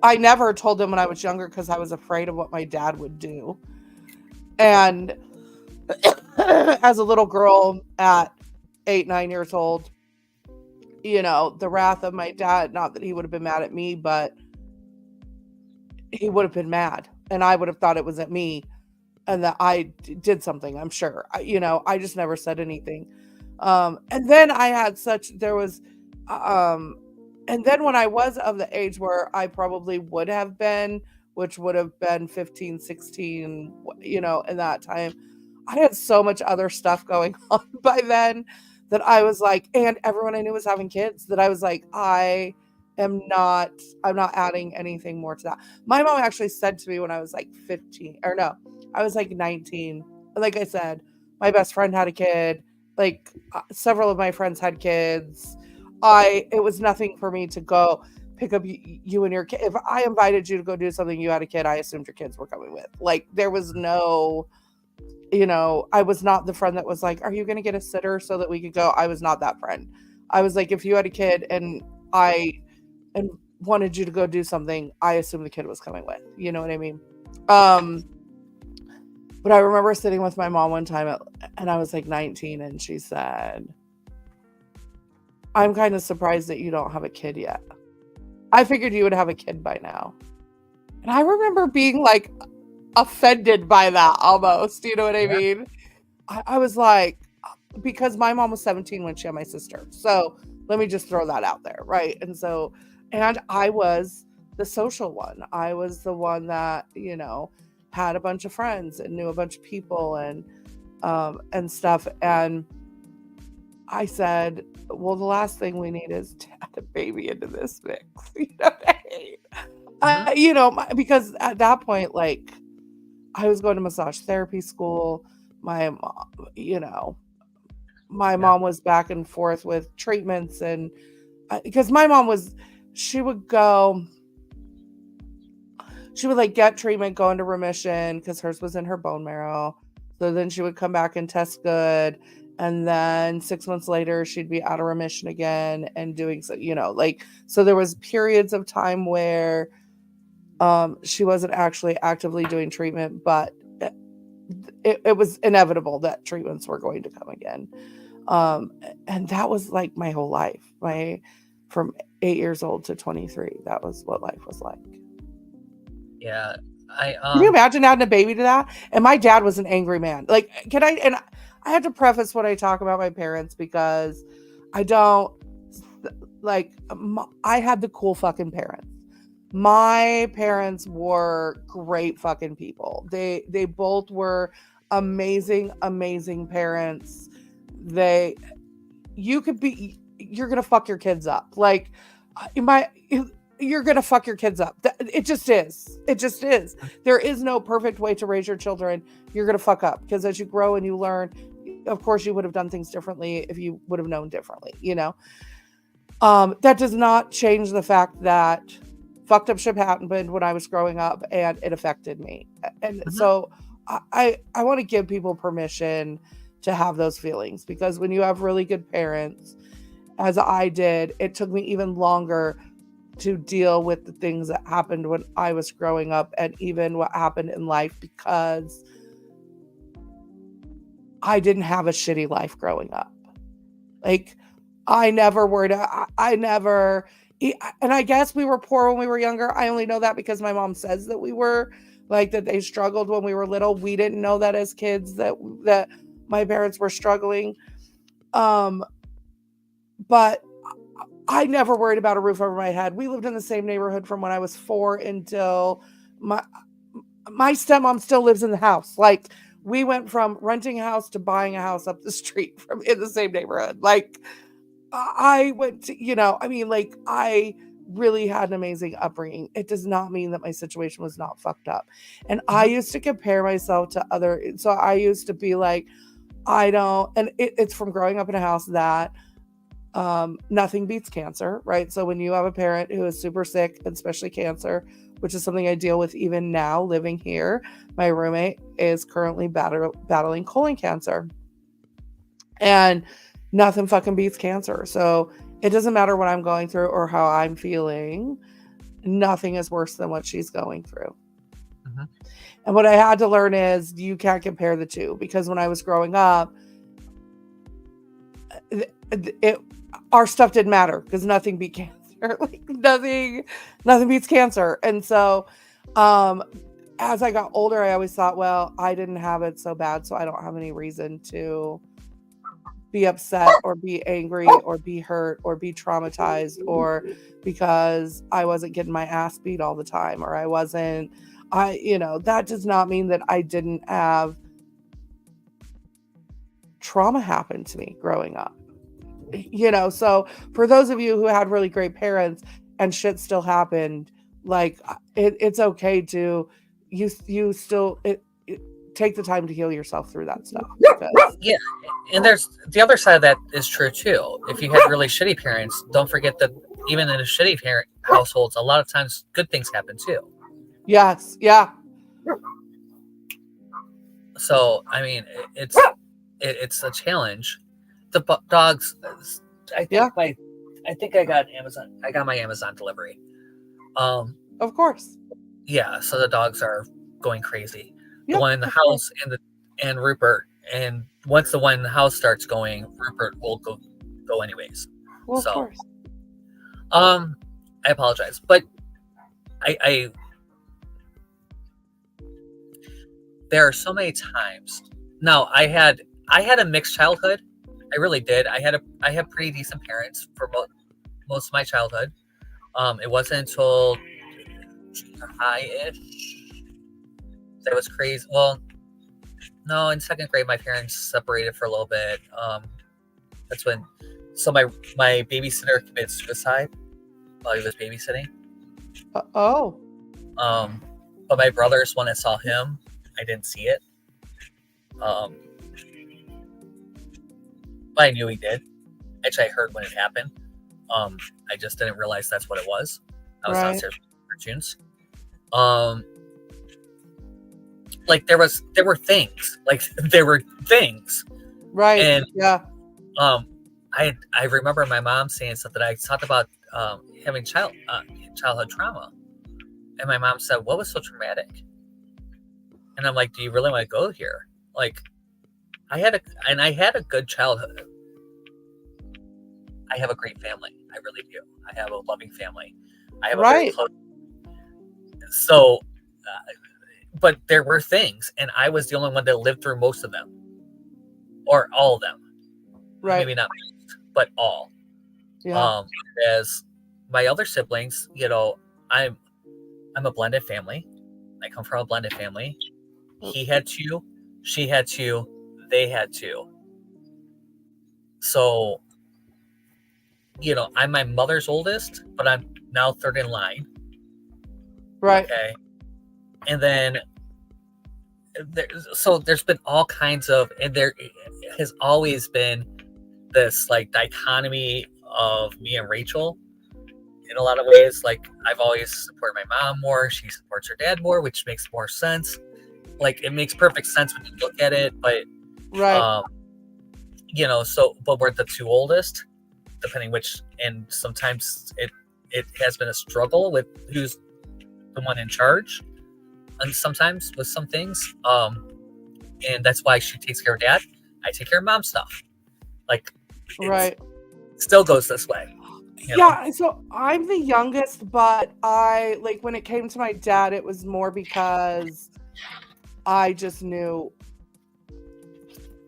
I never told them when I was younger because I was afraid of what my dad would do. And as a little girl at 8-9 years old, you know, the wrath of my dad, not that he would have been mad at me, but he would have been mad and I would have thought it was at me and that I did something, I'm sure. You know, I just never said anything. And then I had and then when I was of the age where I probably would have been, which would have been 15, 16, you know, in that time, I had so much other stuff going on by then that I was like, and everyone I knew was having kids, that I was like, I'm not adding anything more to that. My mom actually said to me when I was like 15, or no, I was like 19. Like I said, my best friend had a kid. Like several of my friends had kids. It was nothing for me to go pick up you and your kid. If I invited you to go do something, you had a kid, I assumed your kids were coming with. Like there was no, you know, I was not the friend that was like, are you going to get a sitter so that we could go? I was not that friend. I was like, if you had a kid and wanted you to go do something, I assumed the kid was coming with. You know what I mean? But I remember sitting with my mom one time and I was like 19 and she said, I'm kind of surprised that you don't have a kid yet. I figured you would have a kid by now. And I remember being like offended by that almost. You know what I mean? I was like, because my mom was 17 when she had my sister. So let me just throw that out there. Right. And I was the social one. I was the one that, you know, had a bunch of friends and knew a bunch of people and stuff. And I said, well, the last thing we need is to add a baby into this mix. You know what I mean? You know, because at that point, like, I was going to massage therapy school. My mom, you know, mom was back and forth with treatments. And because my mom she would like get treatment, go into remission because hers was in her bone marrow. So then she would come back and test good. And then 6 months later, she'd be out of remission again and doing so, you know, like, so there was periods of time where she wasn't actually actively doing treatment, but it was inevitable that treatments were going to come again. And that was like my whole life, from 8 years old to 23. That was what life was like. Yeah. Can you imagine adding a baby to that? And my dad was an angry man. Like, I had to preface when I talk about my parents because I don't like, I had the cool fucking parents. My parents were great fucking people. They both were amazing parents. You're gonna fuck your kids up. Like, you're gonna fuck your kids up. It just is. It just is. There is no perfect way to raise your children. You're gonna fuck up, because as you grow and you learn, of course you would have done things differently if you would have known differently, you know. That does not change the fact that fucked up shit happened when I was growing up, and it affected me. And so I want to give people permission to have those feelings, because when you have really good parents, as I did, it took me even longer to deal with the things that happened when I was growing up, and even what happened in life, because I didn't have a shitty life growing up. Like, I never worried. I never, and I guess we were poor when we were younger. I only know that because my mom says that we were, like, that they struggled when we were little. We didn't know that as kids, that my parents were struggling. But I never worried about a roof over my head. We lived in the same neighborhood from when I was 4 until my stepmom still lives in the house. Like, we went from renting a house to buying a house up the street from in the same neighborhood. Like, I went to, you know, I mean, like, I really had an amazing upbringing. It does not mean that my situation was not fucked up. And I used to compare myself to other, so I used to be like, it's from growing up in a house that nothing beats cancer, right? So when you have a parent who is super sick, especially cancer, which is something I deal with even now living here, my roommate is currently battling colon cancer, and nothing fucking beats cancer. So it doesn't matter what I'm going through or how I'm feeling. Nothing is worse than what she's going through. And what I had to learn is you can't compare the two, because when I was growing up, our stuff didn't matter, because nothing beat cancer. Like, nothing beats cancer. And so as I got older, I always thought, well, I didn't have it so bad, so I don't have any reason to be upset or be angry or be hurt or be traumatized, or because I wasn't getting my ass beat all the time, or that does not mean that I didn't have trauma happen to me growing up. You know, so for those of you who had really great parents and shit still happened, like, it's okay to take the time to heal yourself through that stuff. Yeah, and there's the other side of that is true too. If you had really shitty parents, don't forget that even in a shitty parent households, a lot of times good things happen too. Yes, yeah. So I mean, it's a challenge. The dogs, I think I got Amazon. I got my Amazon delivery. Of course. Yeah, so the dogs are going crazy. The one in the house and Rupert, and once the one in the house starts going, Rupert will go anyways. Well, of course. I apologize, but I there are so many times. Now, I had a mixed childhood. I really did. I had pretty decent parents for most of my childhood. It wasn't until junior high-ish that was crazy. Well, no, in second grade, my parents separated for a little bit. That's when, so my babysitter committed suicide while he was babysitting. But my brothers, when I saw him, I didn't see it. But I knew he did. Actually, I heard when it happened. I just didn't realize that's what it was. I was downstairs with cartoons. Like there were things. Right. And yeah. I remember my mom saying something. I talked about having childhood trauma, and my mom said, "What was so traumatic?" And I'm like, "Do you really want to go here?" Like, I had a good childhood. I have a great family. I really do. I have a loving family. I have a very close. So, but there were things, and I was the only one that lived through most of them, or all of them. Right. Maybe not most, but all. Yeah. As my other siblings, you know, I'm a blended family. I come from a blended family. He had 2, she had to, they had to. So, I'm my mother's oldest, but I'm now third in line. Right. Okay. And then, there's been all kinds of, and there has always been this like dichotomy of me and Rachel in a lot of ways. Like, I've always supported my mom more. She supports her dad more, which makes more sense. Like, it makes perfect sense when you look at it, but Right. But we're the two oldest, depending which, and sometimes it has been a struggle with who's the one in charge, and sometimes with some things, and that's why she takes care of dad, I take care of mom stuff. Like, Right. Still goes this way. Yeah, so I'm the youngest, but I like when it came to my dad, it was more because I just knew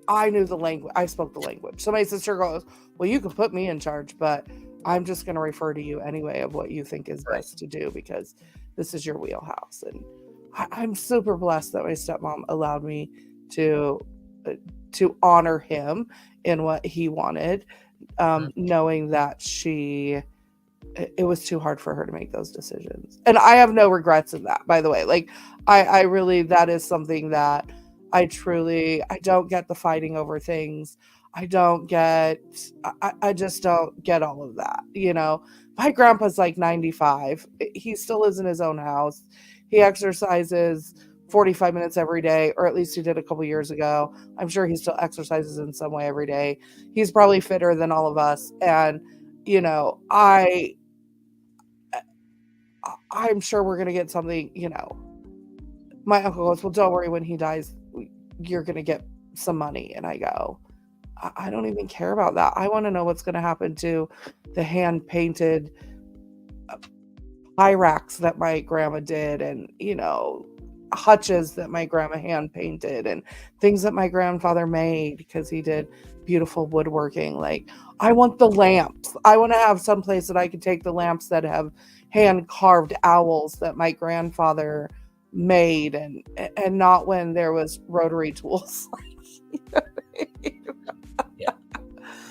the language. I spoke the language. So my sister goes, well, you can put me in charge, but I'm just going to refer to you anyway of what you think is best to do because this is your wheelhouse. And I'm super blessed that my stepmom allowed me to honor him in what he wanted, knowing that it was too hard for her to make those decisions. And I have no regrets in that, by the way. Like, I really, that is something that I don't get the fighting over things. I just don't get all of that. My grandpa's like 95. He still lives in his own house. He exercises 45 minutes every day, or at least he did a couple years ago. I'm sure he still exercises in some way every day. He's probably fitter than all of us. And, I'm sure we're going to get something, my uncle goes, well, don't worry, when he dies, you're going to get some money. And I go, I don't even care about that. I want to know what's going to happen to the hand painted Pyrax that my grandma did, and, hutches that my grandma hand painted, and things that my grandfather made because he did beautiful woodworking. Like, I want the lamps. I want to have some place that I can take the lamps that have hand carved owls that my grandfather made, and not when there was rotary tools.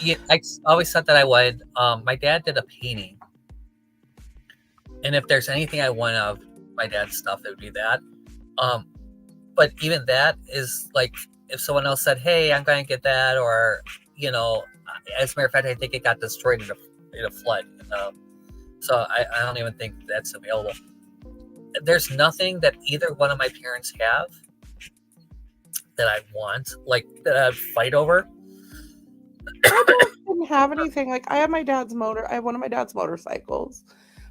Yeah, I always said that I would. My dad did a painting, and if there's anything I want of my dad's stuff, it would be that. But even that is like, if someone else said, hey, I'm going to get that, or, as a matter of fact, I think it got destroyed in a flood. So I don't even think that's available. There's nothing that either one of my parents have that I want, like, that I'd fight over. I didn't have anything. Like, I have my dad's I have one of my dad's motorcycles.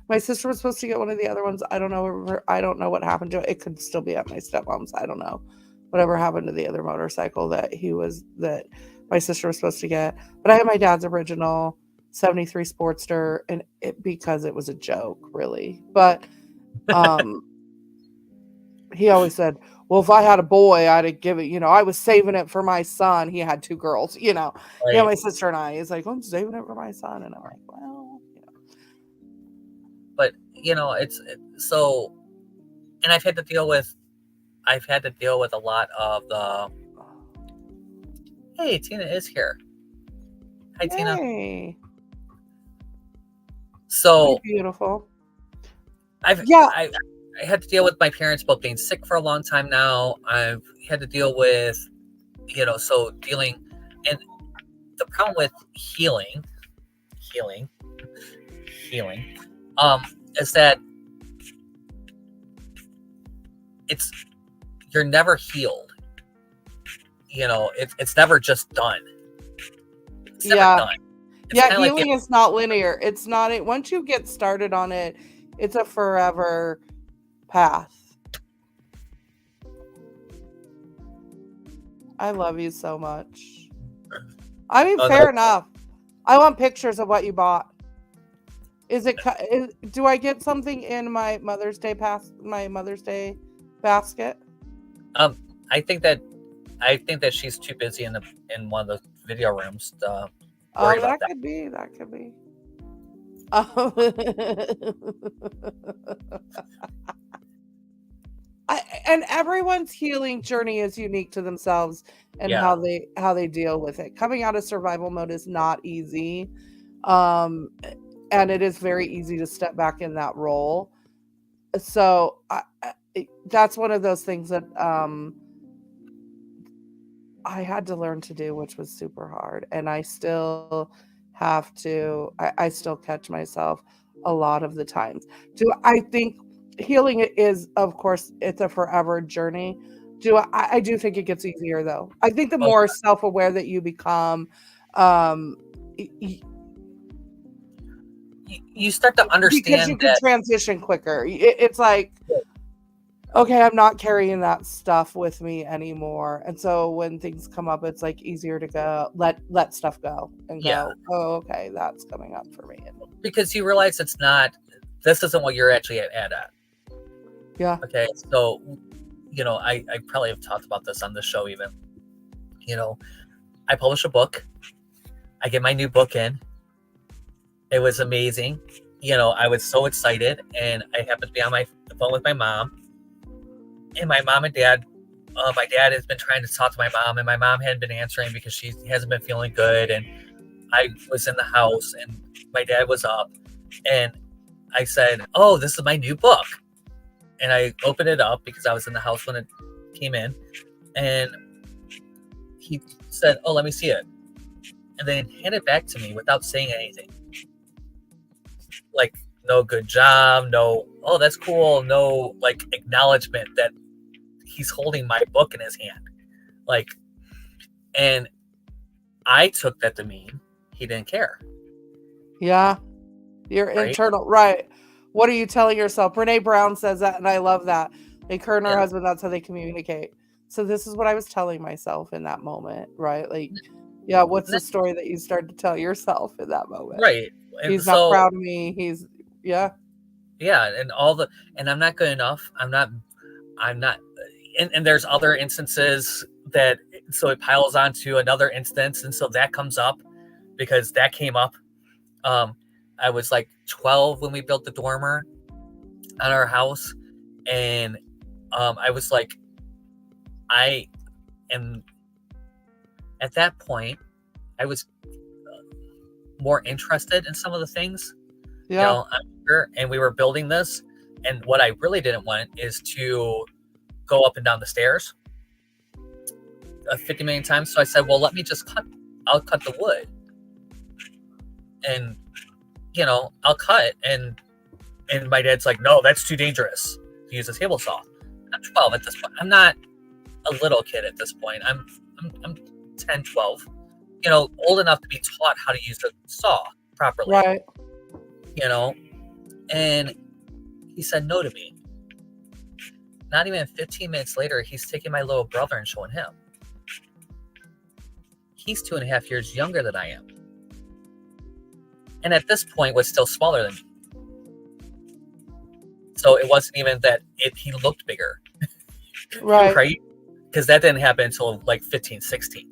My sister was supposed to get one of the other ones. I don't know what happened to it. It could still be at my stepmom's. I don't know whatever happened to the other motorcycle that my sister was supposed to get. But I have my dad's original 73 Sportster, and because it was a joke, really. But he always said, well, if I had a boy, I'd give it, I was saving it for my son. He had two girls, Right. My sister and I. He's like, I'm saving it for my son. And I'm like, well, But, it's so, and I've had to deal with a lot of the, hey, Tina is here. Hi, Tina. Hey. So you're beautiful. I had to deal with my parents both being sick for a long time now. I've had to deal with, and the problem with healing, is that you're never healed. It's never just done. It's never done. Healing is not linear. It's not. Once you get started on it, it's a forever path. I love you so much. I mean, fair enough. I want pictures of what you bought. Do I get something in my Mother's Day basket? I think that she's too busy in one of the video rooms to worry about that. That could be. and everyone's healing journey is unique to themselves and how they deal with it. Coming out of survival mode is not easy. And it is very easy to step back in that role. So that's one of those things that I had to learn to do, which was super hard. And I still have to, I still catch myself a lot of the times. I think healing is, of course, it's a forever journey. I do think it gets easier, though. I think the more self-aware that you become, you start to understand because you can transition quicker. It's like, okay, I'm not carrying that stuff with me anymore. And so when things come up, it's like easier to go, let stuff go and go, oh, okay, that's coming up for me. Because you realize this isn't what you're actually at. Yeah. Okay. So, I probably have talked about this on the show even. I publish a book. I get my new book in. It was amazing. I was so excited, and I happened to be on the phone with my mom. And my mom and dad, my dad has been trying to talk to my mom, and my mom hadn't been answering because she hasn't been feeling good. And I was in the house, and my dad was up, and I said, "Oh, this is my new book." And I opened it up because I was in the house when it came in, and he said, "Oh, let me see it," and then handed it back to me without saying anything. Like, no good job, no, oh, that's cool, no, like, acknowledgement that he's holding my book in his hand. Like, and I took that to mean he didn't care. Yeah. Your internal, right. What are you telling yourself? Brene Brown says that, and I love that. Like, her and her husband, that's how they communicate. So this is what I was telling myself in that moment, right? Like, yeah, what's the story that you start to tell yourself in that moment? Right. And he's not proud of me. Yeah, and and I'm not good enough. I'm not, and there's other instances that, so it piles onto another instance. And so that comes up because that came up. I was like 12 when we built the dormer on our house. And I was like, I am, at that point, I was more interested in some of the things. Yeah. And we were building this, and what I really didn't want is to go up and down the stairs 50 million times. So I said, well, let me just I'll cut the wood, and I'll cut. And my dad's like, no, that's too dangerous to use a table saw. I'm 12 at this point. I'm not a little kid at this point. I'm 10, 12, old enough to be taught how to use a saw properly. Right. And he said no to me. Not even 15 minutes later, he's taking my little brother and showing him. He's 2.5 years younger than I am. And at this point was still smaller than me. So it wasn't even that he looked bigger. Right. Right? Because that didn't happen until like 15, 16.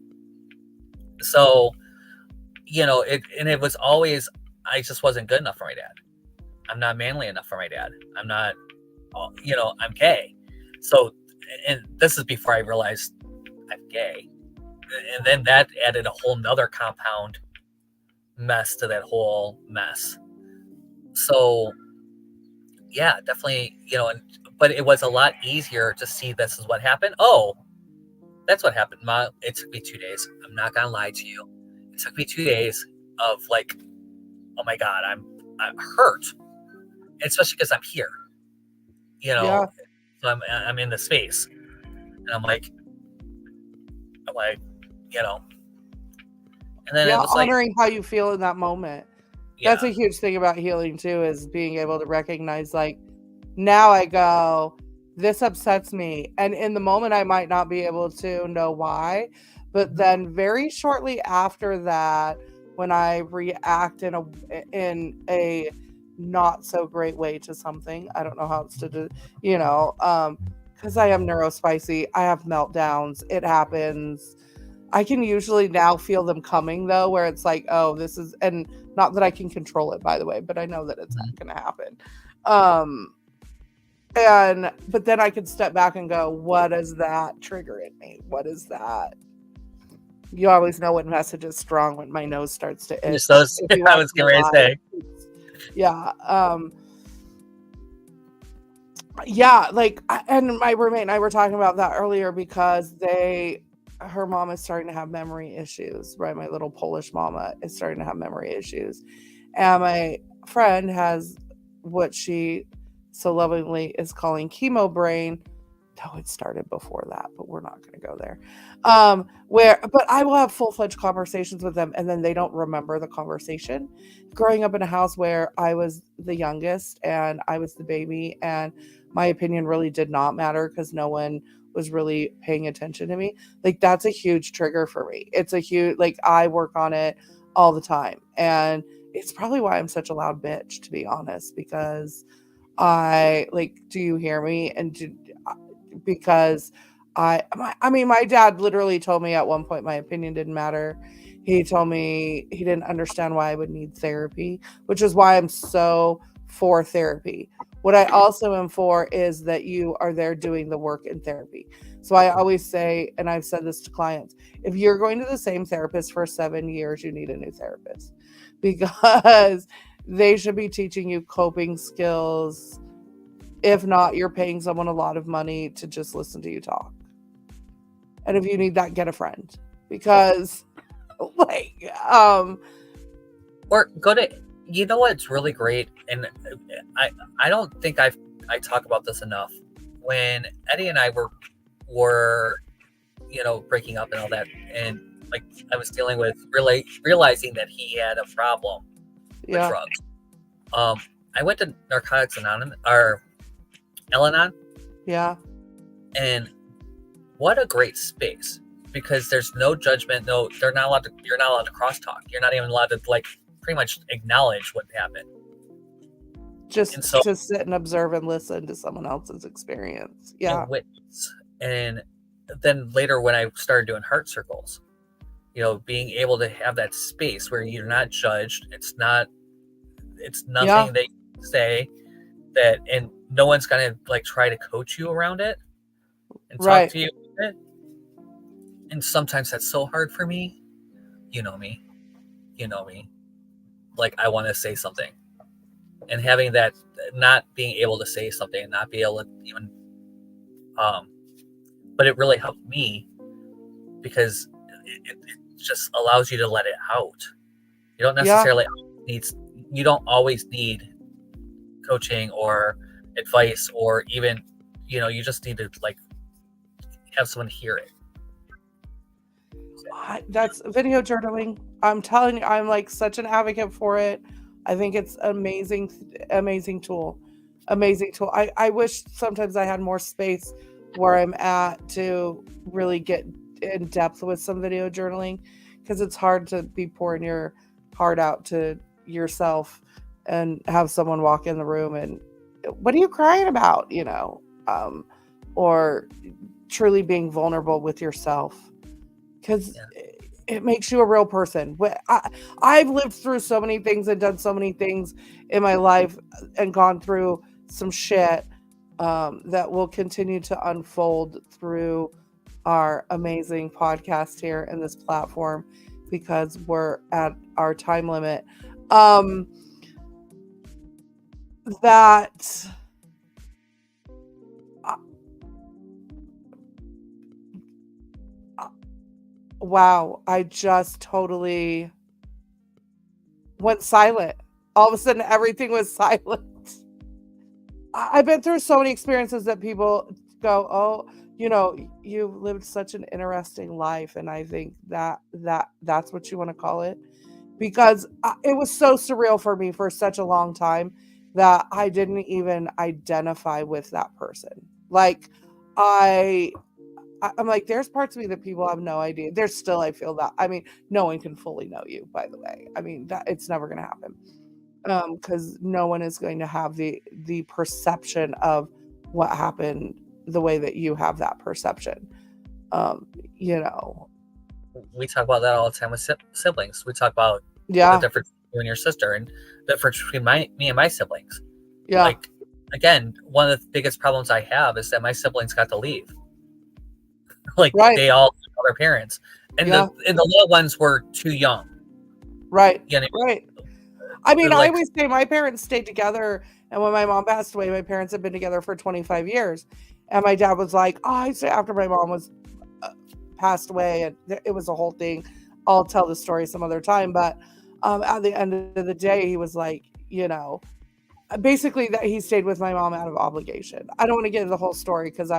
So, it was always, I just wasn't good enough for my dad. I'm not manly enough for my dad. I'm not, I'm gay. So, and this is before I realized I'm gay. And then that added a whole nother compound mess to that whole mess. So, yeah, definitely, but it was a lot easier to see this is what happened. Oh, that's what happened. It took me 2 days. I'm not going to lie to you. It took me 2 days of like, oh my God, I'm hurt. Especially because I'm here, so I'm in the space, and I'm like, and then it was honoring how you feel in that moment. That's a huge thing about healing too, is being able to recognize, like, now I go, this upsets me, and in the moment I might not be able to know why, but then very shortly after that, when I react in a not so great way to something, I don't know how else to do, because I am neurospicy, I have meltdowns, it happens. I can usually now feel them coming, though, where it's like, oh, this is, and not that I can control it, by the way, but I know that it's not going to happen. but then I could step back and go, what does that trigger in me? What is that? You always know what message is strong when my nose starts to itch. I was getting ready to say. Yeah. Yeah, like, and my roommate and I were talking about that earlier because her mom is starting to have memory issues, right? My little Polish mama is starting to have memory issues. And my friend has what she so lovingly is calling chemo brain. No, it started before that, but we're not going to go there. But I will have full-fledged conversations with them, and then they don't remember the conversation. Growing up in a house where I was the youngest and I was the baby, and my opinion really did not matter because no one was really paying attention to me. Like, that's a huge trigger for me. It's a huge, like, I work on it all the time. And it's probably why I'm such a loud bitch, to be honest, because do you hear me? Because my dad literally told me at one point my opinion didn't matter. He told me he didn't understand why I would need therapy, which is why I'm so for therapy. What I also am for is that you are there doing the work in therapy. So I always say, and I've said this to clients, if you're going to the same therapist for 7 years, you need a new therapist, because they should be teaching you coping skills. If not, you're paying someone a lot of money to just listen to you talk. And if you need that, get a friend, because or go to, you know what's really great, and I don't think I talk about this enough. When Eddie and I were breaking up and all that, and like I was dealing with realizing that he had a problem with drugs. I went to Narcotics Anonymous, or Al-Anon. Yeah. And what a great space, because there's no judgment. No, you're not allowed to crosstalk. You're not even allowed to pretty much acknowledge what happened. Just to sit and observe and listen to someone else's experience. Yeah. And witness. And then later when I started doing heart circles, being able to have that space where you're not judged. It's nothing that you say that, and no one's going to try to coach you around it and talk to you about it. And sometimes that's so hard for me. You know me. Like, I want to say something, and having that, not being able to say something and not be able to even, but it really helped me because it just allows you to let it out. You don't necessarily you don't always need coaching or advice, or even, you just need to have someone hear it. That's video journaling. I'm telling you, I'm such an advocate for it. I think it's amazing tool. I wish sometimes I had more space where I'm at to really get in depth with some video journaling, because it's hard to be pouring your heart out to yourself and have someone walk in the room and, what are you crying about? Or truly being vulnerable with yourself, because it makes you a real person. I've lived through so many things and done so many things in my life and gone through some shit that will continue to unfold through our amazing podcast here and this platform, because we're at our time limit. Wow, I just totally went silent. All of a sudden, everything was silent. I've been through so many experiences that people go, oh, you've lived such an interesting life. And I think that's what you want to call it, because it was so surreal for me for such a long time that I didn't even identify with that person. I'm like, there's parts of me that people have no idea. There's still, I feel that. I mean, no one can fully know you, by the way. I mean, that it's never going to happen. Because no one is going to have the perception of what happened the way that you have that perception. We talk about that all the time with siblings. We talk about the difference between you and your sister, and the difference between me and my siblings. Yeah. again, one of the biggest problems I have is that my siblings got to leave. Like Right. they all saw their parents, and Yeah. the little ones were too young. Right. You know, Right. I mean, I like, always say my parents stayed together, and when my mom passed away, my parents had been together for 25 years. And my dad was like, "Oh, I say after my mom was passed away, and it was a whole thing. I'll tell the story some other time." But at the end of the day, he was like, you know, basically that he stayed with my mom out of obligation. I don't want to get into the whole story because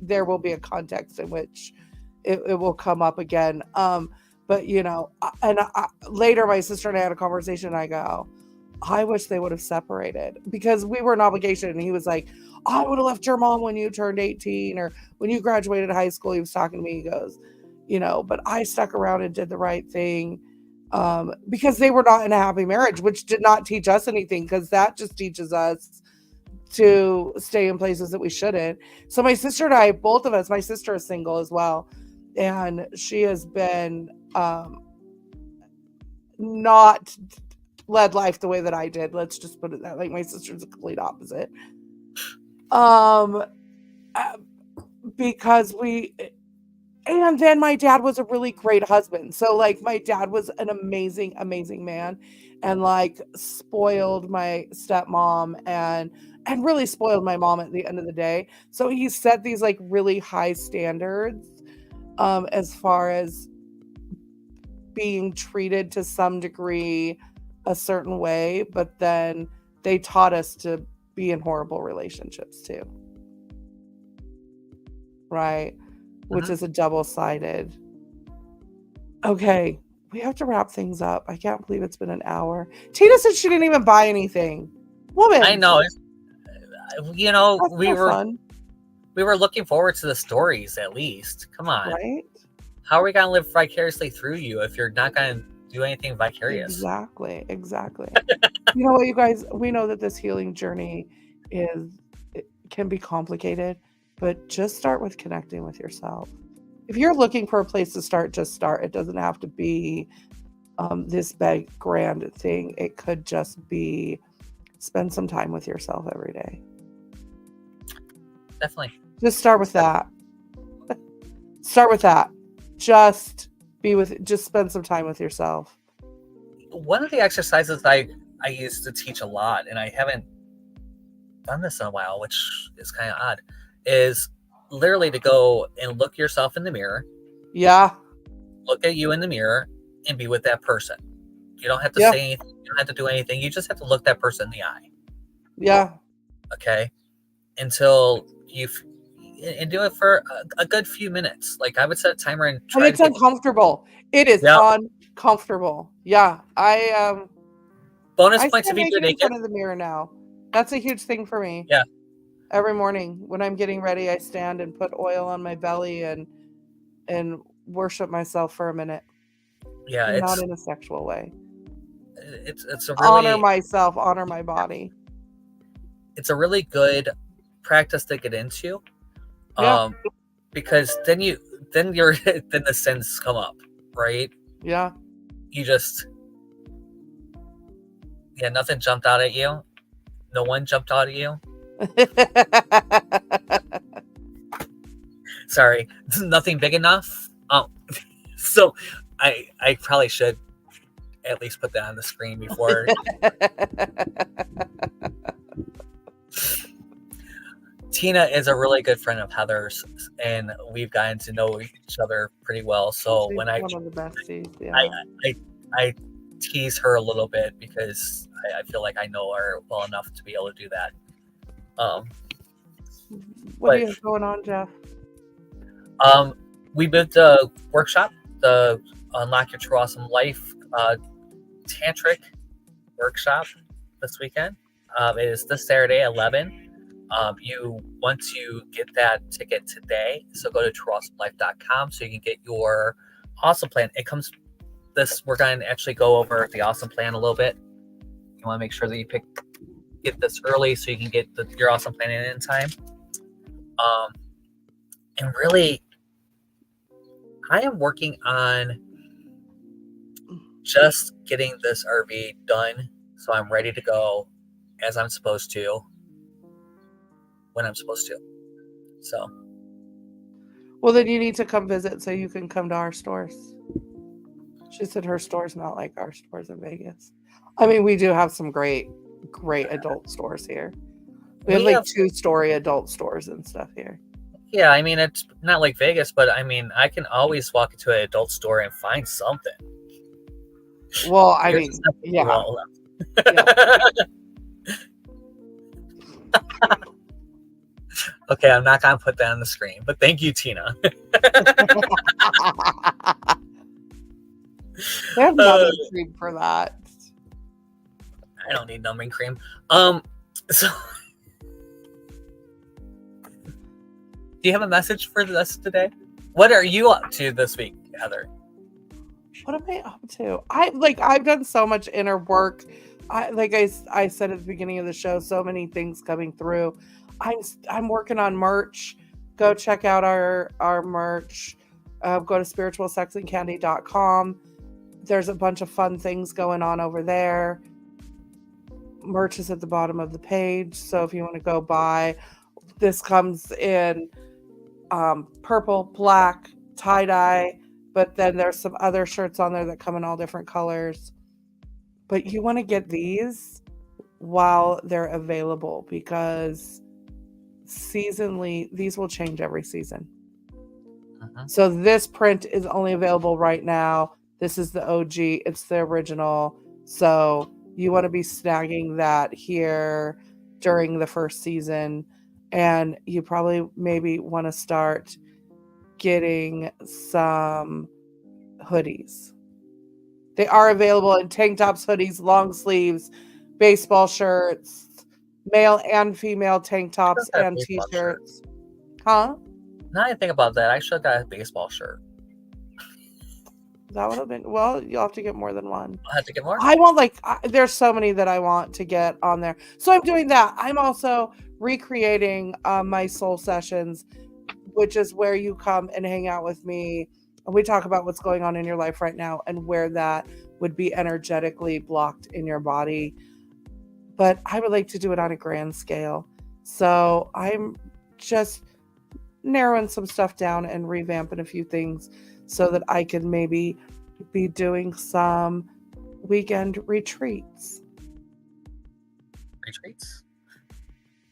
there will be a context in which it will come up again. But you know, later my sister and I had a conversation. And I go, I wish they would have separated because we were an obligation. And he was like, I would have left your mom when you turned 18 or when you graduated high school. He was talking to me. He goes, you know, but I stuck around and did the right thing because they were not in a happy marriage, which did not teach us anything because that just teaches us to stay in places that we shouldn't. So my sister and I, both of us, my sister is single as well. And she has been not led life the way that I did. Let's just put it that like my sister's a complete opposite. Because and then my dad was a really great husband. So like my dad was an amazing, amazing man and like spoiled my stepmom and really spoiled my mom at the end of the day. So he set these like really high standards as far as being treated to some degree a certain way, but then they taught us to be in horrible relationships too. Right? Which is a double-sided. Okay, we have to wrap things up. I can't believe it's been an hour. Tina said she didn't even buy anything. Woman. I know. You know, That's we were fun. We were looking forward to the stories at least. Come on. Right? How are we going to live vicariously through you if you're not going to do anything vicarious? Exactly. You know what, you guys? We know that this healing journey can be complicated, but just start with connecting with yourself. If you're looking for a place to start, just start. It doesn't have to be this big, grand thing. It could just be spend some time with yourself every day. Definitely. Just start with that. Start with that. Just spend some time with yourself. One of the exercises I used to teach a lot, and I haven't done this in a while, which is kind of odd, is literally to go and look yourself in the mirror. Yeah. Look at you in the mirror and be with that person. You don't have to say anything. You don't have to do anything. You just have to look that person in the eye. Yeah. Okay. Until and do it for a good few minutes. Like I would set a timer and try. And it's uncomfortable. It is uncomfortable. Yeah. Bonus I points if you do in front of the mirror now. That's a huge thing for me. Yeah. Every morning when I'm getting ready, I stand and put oil on my belly and worship myself for a minute. Yeah, and not in a sexual way. It's a really honor myself, honor my body. It's a really good practice to get into. Yeah. Because then the sins come up, right? Yeah. You just nothing jumped out at you. No one jumped out at you. Sorry, nothing big enough. So I probably should at least put that on the screen before. Tina is a really good friend of Heather's, and we've gotten to know each other pretty well. So She's when one of the besties, yeah. I tease her a little bit because I feel like I know her well enough to be able to do that. What do you have going on, Jeff? We did the workshop, the Unlock Your True Awesome Life Tantric workshop this weekend. It is this Saturday at 11. You want to get that ticket today, so go to trueawesomelife.com so you can get your awesome plan. It comes we're going to actually go over the awesome plan a little bit. You want to make sure that you get this early so you can get your awesome plan in time. And really, I am working on just getting this RV done so I'm ready to go as I'm supposed to when I'm supposed to. So, well, then you need to come visit so you can come to our stores. She said her store's not like our stores in Vegas. I mean, we do have some great adult stores here. We have like 2-story adult stores and stuff here. Yeah, I mean, it's not like Vegas, but I mean, I can always walk into an adult store and find something. Well, I mean, yeah. Yeah. Okay, I'm not gonna put that on the screen, but thank you, Tina. They have numbing cream for that. I don't need numbing cream. So do you have a message for us today? What are you up to this week, Heather? What am I up to? I've done so much inner work. I said at the beginning of the show, so many things coming through. I'm working on merch. Go check out our merch. Go to spiritualsexandcandy.com. There's a bunch of fun things going on over there. Merch is at the bottom of the page, so if you want to go buy, this comes in purple, black, tie-dye, but then there's some other shirts on there that come in all different colors. But you want to get these while they're available, because seasonally these will change every season. So this print is only available right now. This is the OG, it's the original, so you want to be snagging that here during the first season. And you probably maybe want to start getting some hoodies. They are available in tank tops, hoodies, long sleeves, baseball shirts, male and female tank tops and t-shirts. Huh? Now I think about that, I should have got a baseball shirt. That would have been, well, you'll have to get more than one. I'll have to get more? I want there's so many that I want to get on there. So I'm doing that. I'm also recreating my soul sessions, which is where you come and hang out with me. And we talk about what's going on in your life right now and where that would be energetically blocked in your body. But I would like to do it on a grand scale. So I'm just narrowing some stuff down and revamping a few things so that I can maybe be doing some weekend retreats.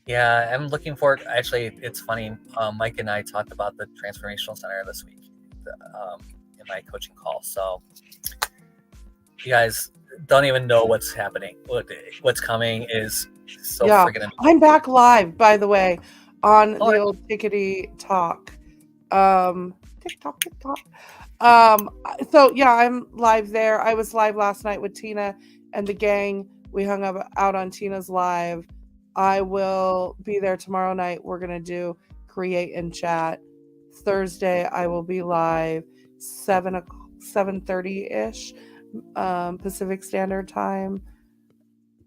Yeah, I'm looking forward. Actually, it's funny. Mike and I talked about the Transformational Center this week in my coaching call. So you guys don't even know what's happening. What's coming is so freaking amazing. I'm back live, by the way, on the old Tickety Talk. TikTok. So yeah, I'm live there. I was live last night with Tina and the gang. We hung out on Tina's live. I will be there tomorrow night. We're gonna do create and chat. Thursday I will be live 7:30 ish Pacific Standard Time.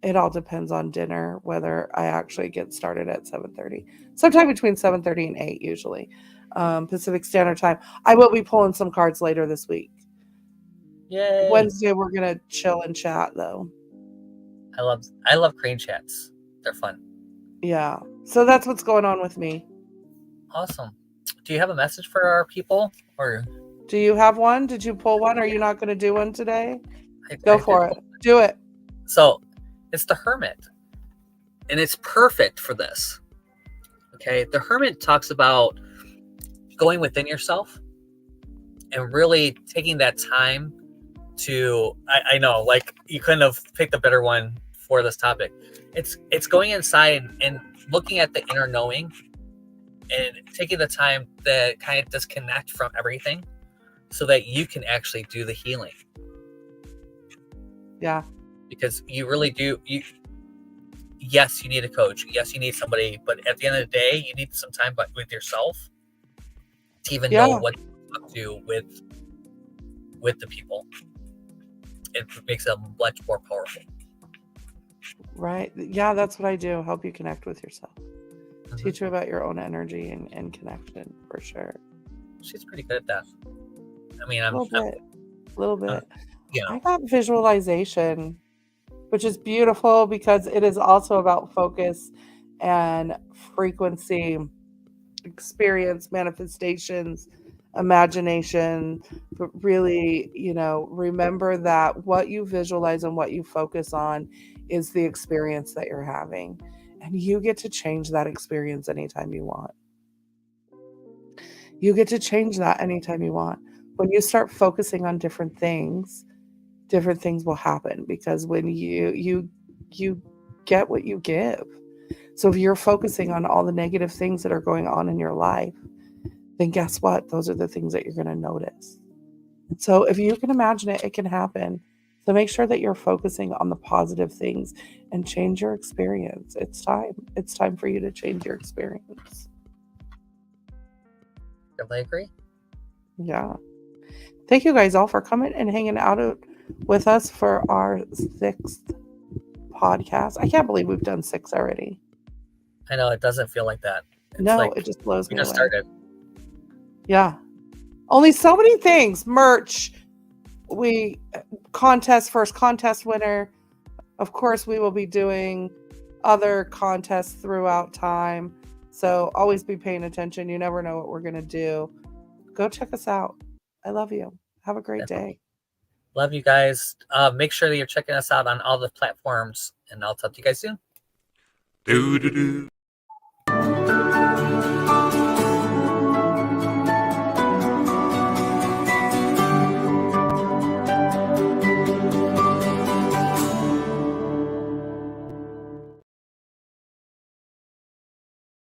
It all depends on dinner whether I actually get started at 7:30. Sometime between 7:30 and 8 usually. Pacific Standard Time. I will be pulling some cards later this week. Yay. Wednesday we're gonna chill and chat though. I love crane chats. They're fun. Yeah. So that's what's going on with me. Awesome. Do you have a message for our people, or do you have one? Did you pull one? Are you not going to do one today? Go for it. Do it. So it's the Hermit, and it's perfect for this. Okay, the Hermit talks about going within yourself and really taking that time to, I know, like you couldn't have picked a better one for this topic. It's going inside and looking at the inner knowing and taking the time to kind of disconnect from everything so that you can actually do the healing. Yeah. Because you really do, yes, you need a coach. Yes, you need somebody, but at the end of the day, you need some time with yourself to even know what to do with the people. It makes it much more powerful. Right. Yeah, that's what I do. Help you connect with yourself. Teach you about your own energy and connection, for sure. She's pretty good at that. I mean, a little bit. I got visualization, which is beautiful because it is also about focus and frequency, experience, manifestations, imagination. But really, remember that what you visualize and what you focus on is the experience that you're having. And you get to change that experience anytime you want. You get to change that anytime you want. When you start focusing on different things will happen, because when you get what you give. So if you're focusing on all the negative things that are going on in your life, then guess what? Those are the things that you're going to notice. So if you can imagine it, it can happen. So make sure that you're focusing on the positive things and change your experience. It's time. It's time for you to change your experience. I agree. Yeah. Thank you guys all for coming and hanging out with us for our 6th podcast. I can't believe we've done 6 already. I know, it doesn't feel like that. It's it just blows me away. We just started. Yeah. Only so many things. Merch. First contest winner. Of course, we will be doing other contests throughout time. So always be paying attention. You never know what we're going to do. Go check us out. I love you. Have a great day. Love you guys. Make sure that you're checking us out on all the platforms, and I'll talk to you guys soon.